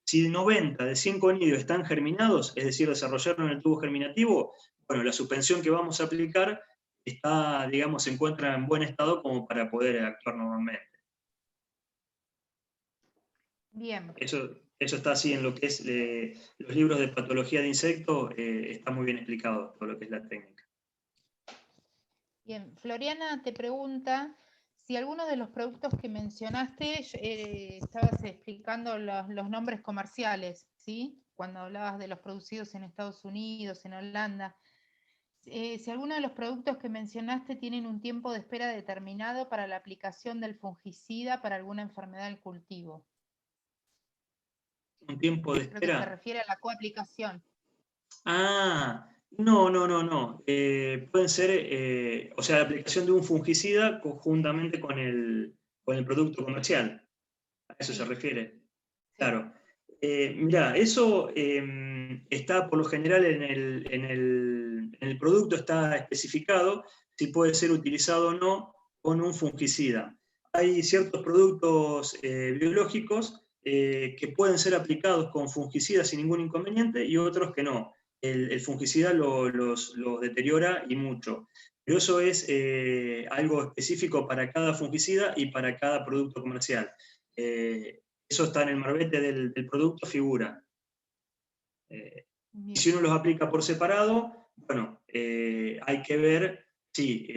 Si 90 de 100 conidios están germinados, es decir, desarrollaron el tubo germinativo, bueno, la suspensión que vamos a aplicar se encuentra en buen estado como para poder actuar normalmente. Bien. Eso está así en lo que es los libros de patología de insectos, está muy bien explicado todo lo que es la técnica. Bien, Floriana te pregunta si alguno de los productos que mencionaste, estabas explicando los nombres comerciales, ¿sí? Cuando hablabas de los producidos en Estados Unidos, en Holanda. Si alguno de los productos que mencionaste tienen un tiempo de espera determinado para la aplicación del fungicida para alguna enfermedad del cultivo. Un tiempo de Creo que se espera. refiere a la coaplicación. No, no, no, no. Pueden ser, o sea, la aplicación de un fungicida conjuntamente con el producto comercial. ¿A eso Sí. se refiere? Sí. Claro. Mirá, eso está por lo general en el producto, está especificado si puede ser utilizado o no con un fungicida. Hay ciertos productos biológicos que pueden ser aplicados con fungicidas sin ningún inconveniente y otros que no. El fungicida los deteriora y mucho. Pero eso es algo específico para cada fungicida y para cada producto comercial. Eso está en el marbete del producto, figura. Y si uno los aplica por separado, bueno, hay que ver, sí,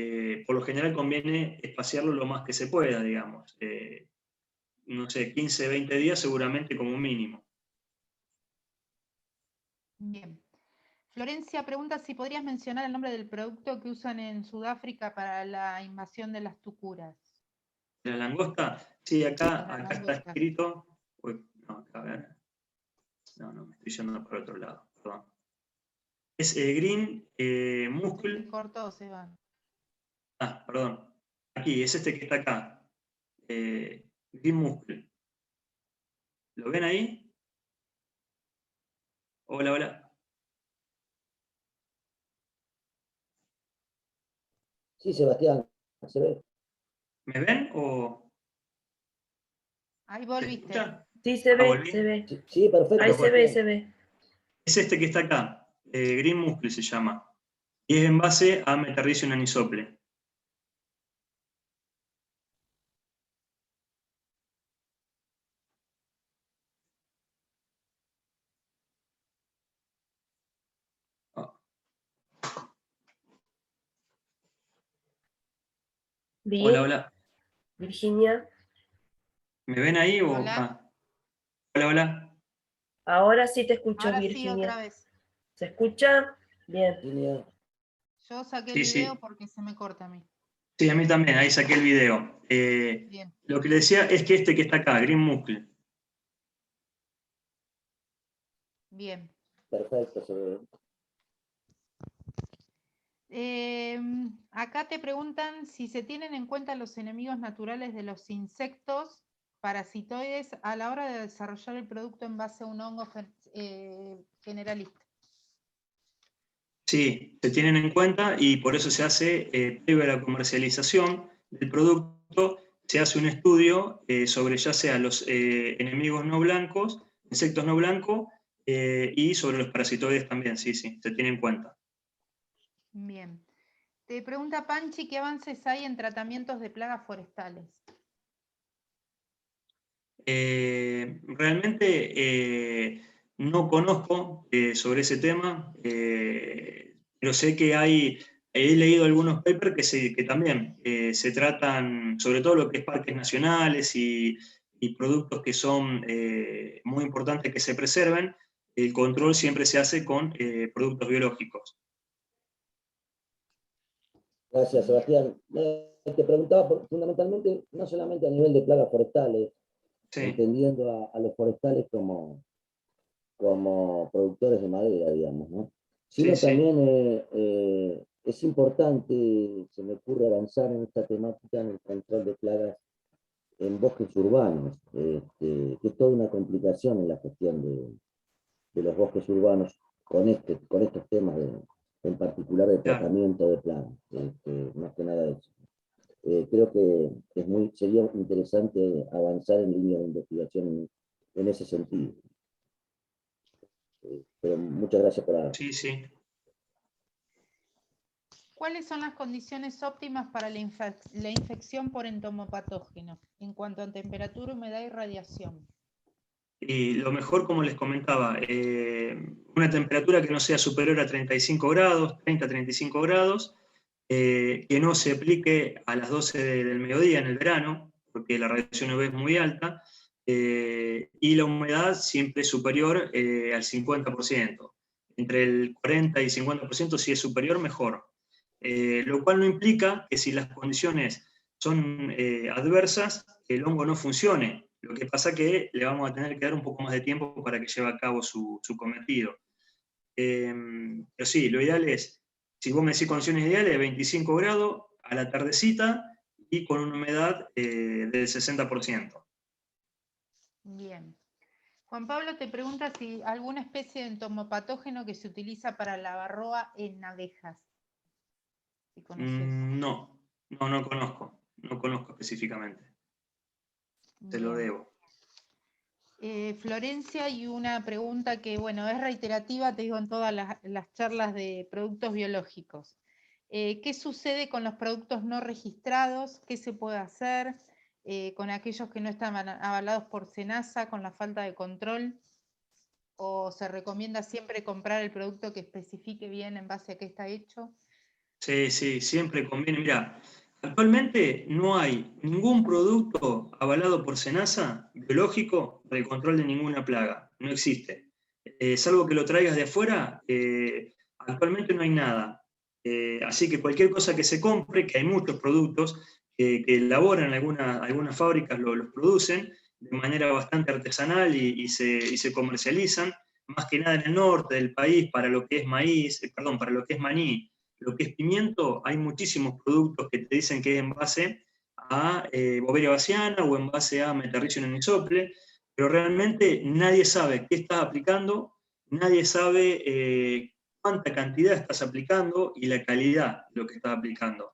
por lo general conviene espaciarlo lo más que se pueda, digamos. No sé, 15, 20 días seguramente como mínimo. Bien. Florencia pregunta si podrías mencionar el nombre del producto que usan en Sudáfrica para la invasión de las tucuras. ¿La langosta? Sí, acá está Langosta. escrito. Uy, no, acá, a ver. No, me estoy yendo por otro lado, perdón. Es Green Muscle. Se cortó, Seba. Ah, perdón. Aquí, es este que está acá. Green Muscle. ¿Lo ven ahí? Hola, hola. Sí, Sebastián, ¿se ve? ¿Me ven o Ahí se volviste. escucha? Sí, se ve, volví. se ve. Sí, sí, perfecto. Ahí se ve, Sebastián. se ve. Es este que está acá. Green Muscle se llama. Y es en base a metarricium anisople. Ah, Bien, hola, hola. Virginia. ¿Me ven ahí o...? Hola. Ah, hola, hola. Ahora sí te escucho, Ahora sí, Virginia. otra vez. ¿Se escucha? Bien. Virginia. Yo saqué Sí, el video sí. porque se me corta a mí. Sí, a mí también, ahí saqué el video. Bien. Lo que le decía es que este que está acá, Green Muscle. Bien. Perfecto, se ve. Acá te preguntan si se tienen en cuenta los enemigos naturales de los insectos parasitoides a la hora de desarrollar el producto en base a un hongo generalista. Sí, se tienen en cuenta y por eso se hace, previo a la comercialización del producto, se hace un estudio sobre ya sea los enemigos no blancos, insectos no blancos, y sobre los parasitoides también, sí, se tiene en cuenta. Bien. Te pregunta Panchi, ¿qué avances hay en tratamientos de plagas forestales? Realmente no conozco sobre ese tema, pero sé que he leído algunos papers que también se tratan, sobre todo lo que es parques nacionales y productos que son muy importantes que se preserven, el control siempre se hace con productos biológicos. Gracias, Sebastián. Te preguntaba fundamentalmente, no solamente a nivel de plagas forestales, Sí, entendiendo a los forestales como productores de madera, digamos, ¿no? sí, Sino sí. también es importante, se me ocurre avanzar en esta temática en el control de plagas en bosques urbanos, que es toda una complicación en la gestión de los bosques urbanos con estos temas en particular de Claro. tratamiento de plagas, más que nada eso. Creo que sería interesante avanzar en línea de investigación en ese sentido. Pero muchas gracias por la... Sí, sí. ¿Cuáles son las condiciones óptimas para la infección por entomopatógeno en cuanto a temperatura, humedad y radiación? Y lo mejor, como les comentaba, una temperatura que no sea superior a 35 grados, 30-35 grados, que no se aplique a las 12 del mediodía en el verano, porque la radiación UV es muy alta, y la humedad siempre superior al 50%. Entre el 40 y 50%, si es superior, mejor. Lo cual no implica que si las condiciones son adversas, el hongo no funcione. Lo que pasa es que le vamos a tener que dar un poco más de tiempo para que lleve a cabo su cometido. Pero sí, lo ideal es, si vos me decís condiciones ideales, 25 grados a la tardecita y con una humedad del 60%. Bien. Juan Pablo te pregunta si alguna especie de entomopatógeno que se utiliza para la varroa en abejas. Si conoces. No conozco. No conozco específicamente. Te lo Bien. debo. Florencia, y una pregunta que, bueno, es reiterativa, te digo, en todas las charlas de productos biológicos. ¿Qué sucede con los productos no registrados? ¿Qué se puede hacer con aquellos que no están avalados por SENASA, con la falta de control? ¿O se recomienda siempre comprar el producto que especifique bien en base a qué está hecho? Sí, siempre conviene. Mira, actualmente no hay ningún producto avalado por SENASA biológico para el control de ninguna plaga. No existe. Salvo que lo traigas de afuera, actualmente no hay nada. Así que cualquier cosa que se compre, que hay muchos productos que elaboran algunas fábricas, los producen de manera bastante artesanal y se comercializan, más que nada en el norte del país, para lo que es maíz, para lo que es maní. Lo que es pimiento, hay muchísimos productos que te dicen que es en base a Boveria bassiana o en base a Metarrhizium anisople, pero realmente nadie sabe qué estás aplicando, nadie sabe cuánta cantidad estás aplicando y la calidad de lo que estás aplicando.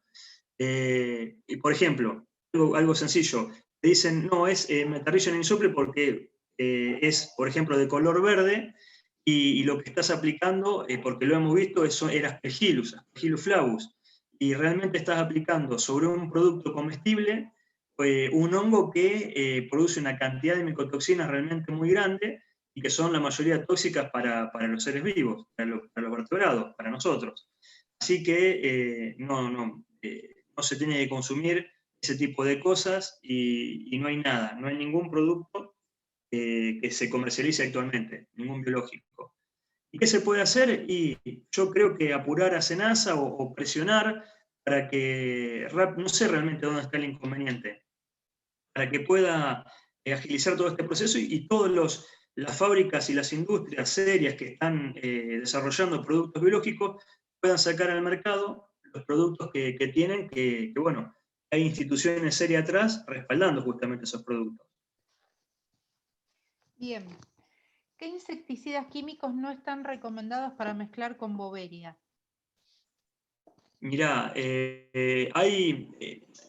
Y por ejemplo, algo sencillo, te dicen, no, es Metarrhizium anisople porque es, por ejemplo, de color verde, y lo que estás aplicando, porque lo hemos visto, era Aspergillus flavus, y realmente estás aplicando sobre un producto comestible un hongo que produce una cantidad de micotoxinas realmente muy grande y que son la mayoría tóxicas para los seres vivos, para los vertebrados, para nosotros. Así que no se tiene que consumir ese tipo de cosas y no hay nada, no hay ningún producto que se comercialice actualmente, ningún biológico. ¿Y qué se puede hacer? Y yo creo que apurar a SENASA o presionar para que, no sé realmente dónde está el inconveniente, para que pueda agilizar todo este proceso y todas las fábricas y las industrias serias que están desarrollando productos biológicos puedan sacar al mercado los productos que tienen, que bueno, hay instituciones serias atrás respaldando justamente esos productos. Bien. ¿Qué insecticidas químicos no están recomendados para mezclar con Boveria? Mirá,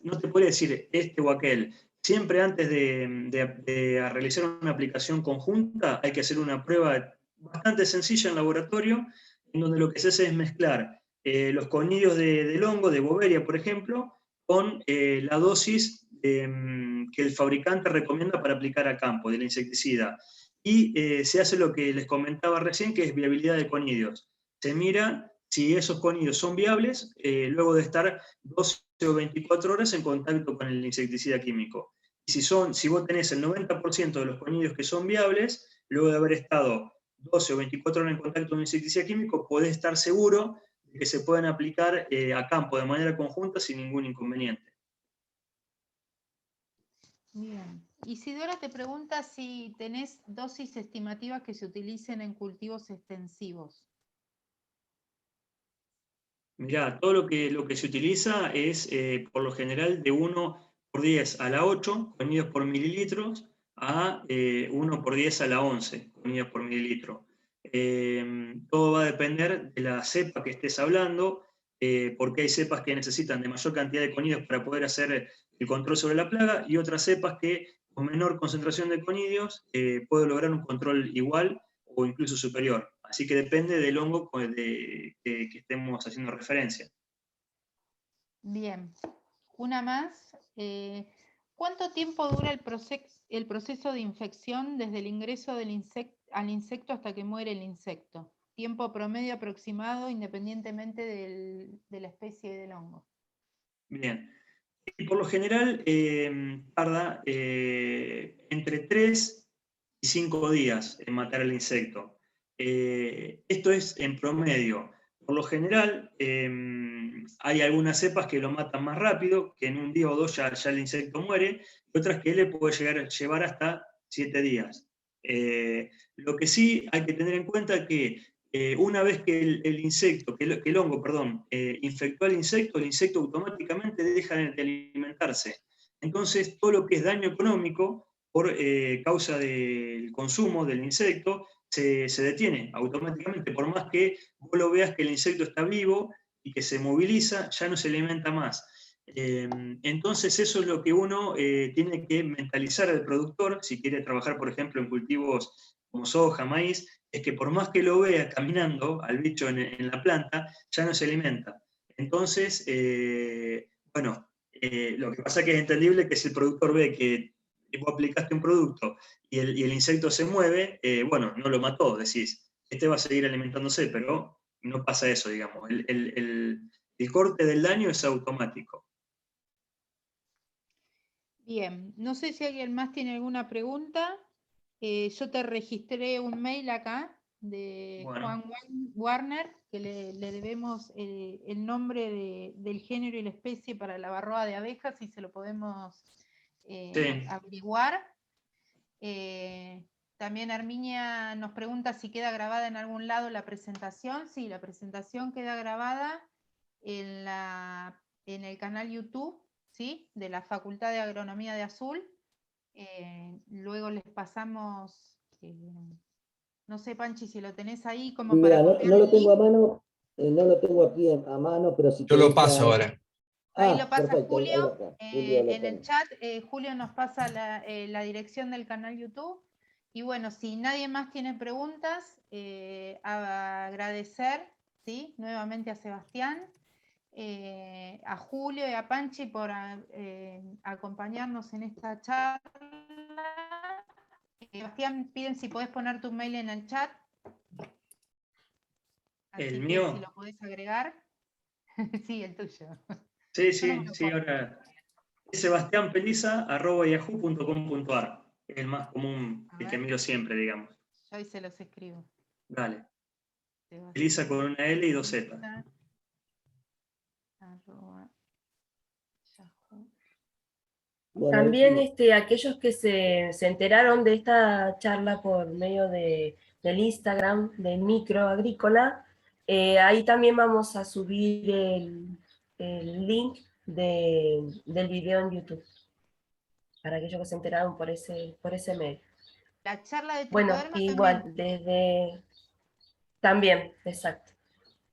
no te puede decir este o aquel. Siempre antes de realizar una aplicación conjunta hay que hacer una prueba bastante sencilla en laboratorio, en donde lo que se hace es mezclar los conidios del hongo, de Boveria, por ejemplo, con la dosis que el fabricante recomienda para aplicar a campo del insecticida. Y se hace lo que les comentaba recién, que es viabilidad de conidios. Se mira si esos conidios son viables luego de estar 12 o 24 horas en contacto con el insecticida químico. Y si vos tenés el 90% de los conidios que son viables, luego de haber estado 12 o 24 horas en contacto con un insecticida químico, podés estar seguro de que se pueden aplicar a campo de manera conjunta sin ningún inconveniente. Bien. Isidora te pregunta si tenés dosis estimativas que se utilicen en cultivos extensivos. Mirá, todo lo que se utiliza es por lo general de 1/10 a la 8 conidios por mililitros a 1/10 a la 11 conidios por mililitro. Todo va a depender de la cepa que estés hablando, porque hay cepas que necesitan de mayor cantidad de conidios para poder hacer el control sobre la plaga y otras cepas que con menor concentración de conidios pueden lograr un control igual o incluso superior. Así que depende del hongo que estemos haciendo referencia. Bien. Una más. ¿Cuánto tiempo dura el proceso de infección desde el ingreso al insecto hasta que muere el insecto? Tiempo promedio aproximado independientemente de la especie del hongo. Bien. Por lo general tarda entre 3 y 5 días en matar al insecto. Esto es en promedio. Por lo general hay algunas cepas que lo matan más rápido, que en un día o dos ya el insecto muere, y otras que le puede llevar hasta 7 días. Lo que sí hay que tener en cuenta es que una vez que el insecto, que el hongo, perdón, infectó al insecto, el insecto automáticamente deja de alimentarse. Entonces, todo lo que es daño económico por causa del consumo del insecto se detiene automáticamente. Por más que vos lo veas que el insecto está vivo y que se moviliza, ya no se alimenta más. Entonces, eso es lo que uno tiene que mentalizar al productor, si quiere trabajar, por ejemplo, en cultivos como soja, maíz, es que por más que lo vea caminando al bicho en la planta, ya no se alimenta. Entonces, bueno, lo que pasa es que es entendible que si el productor ve que vos aplicaste un producto y el insecto se mueve, bueno, no lo mató, decís, este va a seguir alimentándose, pero no pasa eso, digamos. El corte del daño es automático. Bien, no sé si alguien más tiene alguna pregunta. Yo te registré un mail acá de Bueno. Juan Warner, que le debemos el nombre del género y la especie para la barroa de abejas, y se lo podemos Sí. averiguar. También Arminia nos pregunta si queda grabada en algún lado la presentación. Sí, la presentación queda grabada en el canal YouTube, ¿sí?, de la Facultad de Agronomía de Azul. Luego les pasamos, no sé, Panchi, si lo tenés ahí como Mira, para no, copiar no lo el tengo a link. mano, no lo tengo aquí a mano, pero si Yo lo querés paso ya- ahora. Ahí lo pasa perfecto, ahí Julio, está. Julio lo en el pone. chat. Julio nos pasa la dirección del canal YouTube. Y bueno, si nadie más tiene preguntas, agradecer, ¿sí?, nuevamente a Sebastián, a Julio y a Panchi por acompañarnos en esta charla. Sebastián, piden si podés poner tu mail en el chat. Así ¿El que mío? si lo podés agregar. Sí, el tuyo. Sí, Yo no me sí, lo sí, pongo. ahora. Es sebastianpeliza@yahoo.com.ar. Es el más común, A el que ver, miro siempre, digamos. yo ahí se los escribo. Dale. Peliza Sebastián con una L y 2 Z. Peliza, @ Yahoo. Bueno, También aquellos que se enteraron de esta charla por medio del Instagram de Microagrícola, ahí también vamos a subir el link del video en YouTube, para aquellos que se enteraron por ese medio. La charla de Bueno, tricoderma igual, también. también, exacto.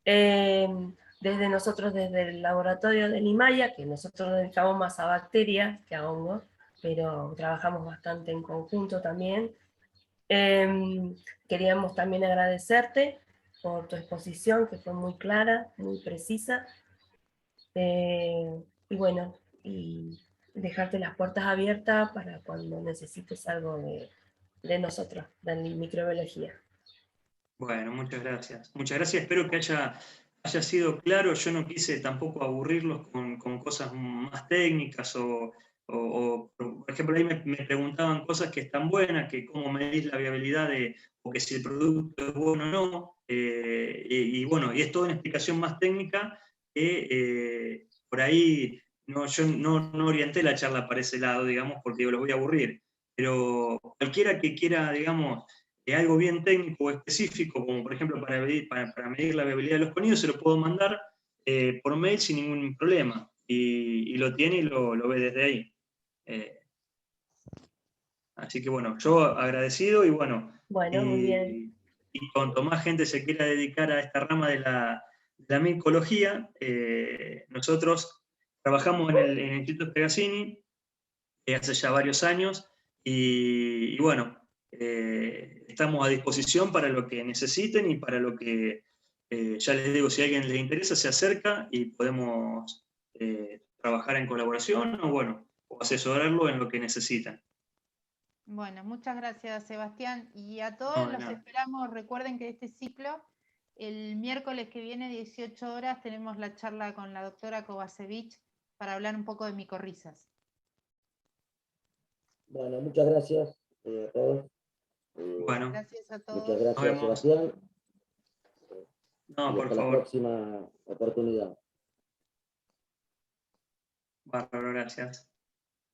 Desde nosotros, desde el laboratorio de Limaya, que nosotros nos dedicamos más a bacterias que a hongos, pero trabajamos bastante en conjunto también. Queríamos también agradecerte por tu exposición, que fue muy clara, muy precisa. Y bueno, y dejarte las puertas abiertas para cuando necesites algo de nosotros, de microbiología. Bueno, muchas gracias. Muchas gracias. Espero que haya sido claro. Yo no quise tampoco aburrirlos con cosas más técnicas por ejemplo, ahí me preguntaban cosas que están buenas, que cómo medís la viabilidad o que si el producto es bueno o no. Y bueno, y es toda una explicación más técnica que por ahí yo no orienté la charla para ese lado, digamos, porque los voy a aburrir. Pero cualquiera que quiera, digamos, algo bien técnico o específico, como por ejemplo para medir la viabilidad de los conidos, se lo puedo mandar por mail sin ningún problema. Y lo tiene y lo ve desde ahí. Así que bueno, yo agradecido y bueno, Bueno, muy bien. y cuanto más gente se quiera dedicar a esta rama de la micología, nosotros trabajamos en el Instituto Pegazzini hace ya varios años y bueno, estamos a disposición para lo que necesiten y para lo que, ya les digo, si a alguien les interesa, se acerca y podemos trabajar en colaboración o bueno, o asesorarlo en lo que necesitan. Bueno, muchas gracias, Sebastián. Y a todos No, de los nada. esperamos. Recuerden que este ciclo, el miércoles que viene, 18 horas, tenemos la charla con la doctora Kovacevic para hablar un poco de micorrizas. Bueno, muchas gracias a todos. Bueno, Gracias a Muchas todos. nos gracias, vemos. Sebastián. No, Y por hasta la favor. próxima oportunidad. Bárbaro, gracias.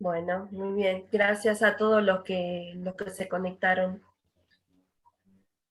Bueno, muy bien. Gracias a todos los que se conectaron.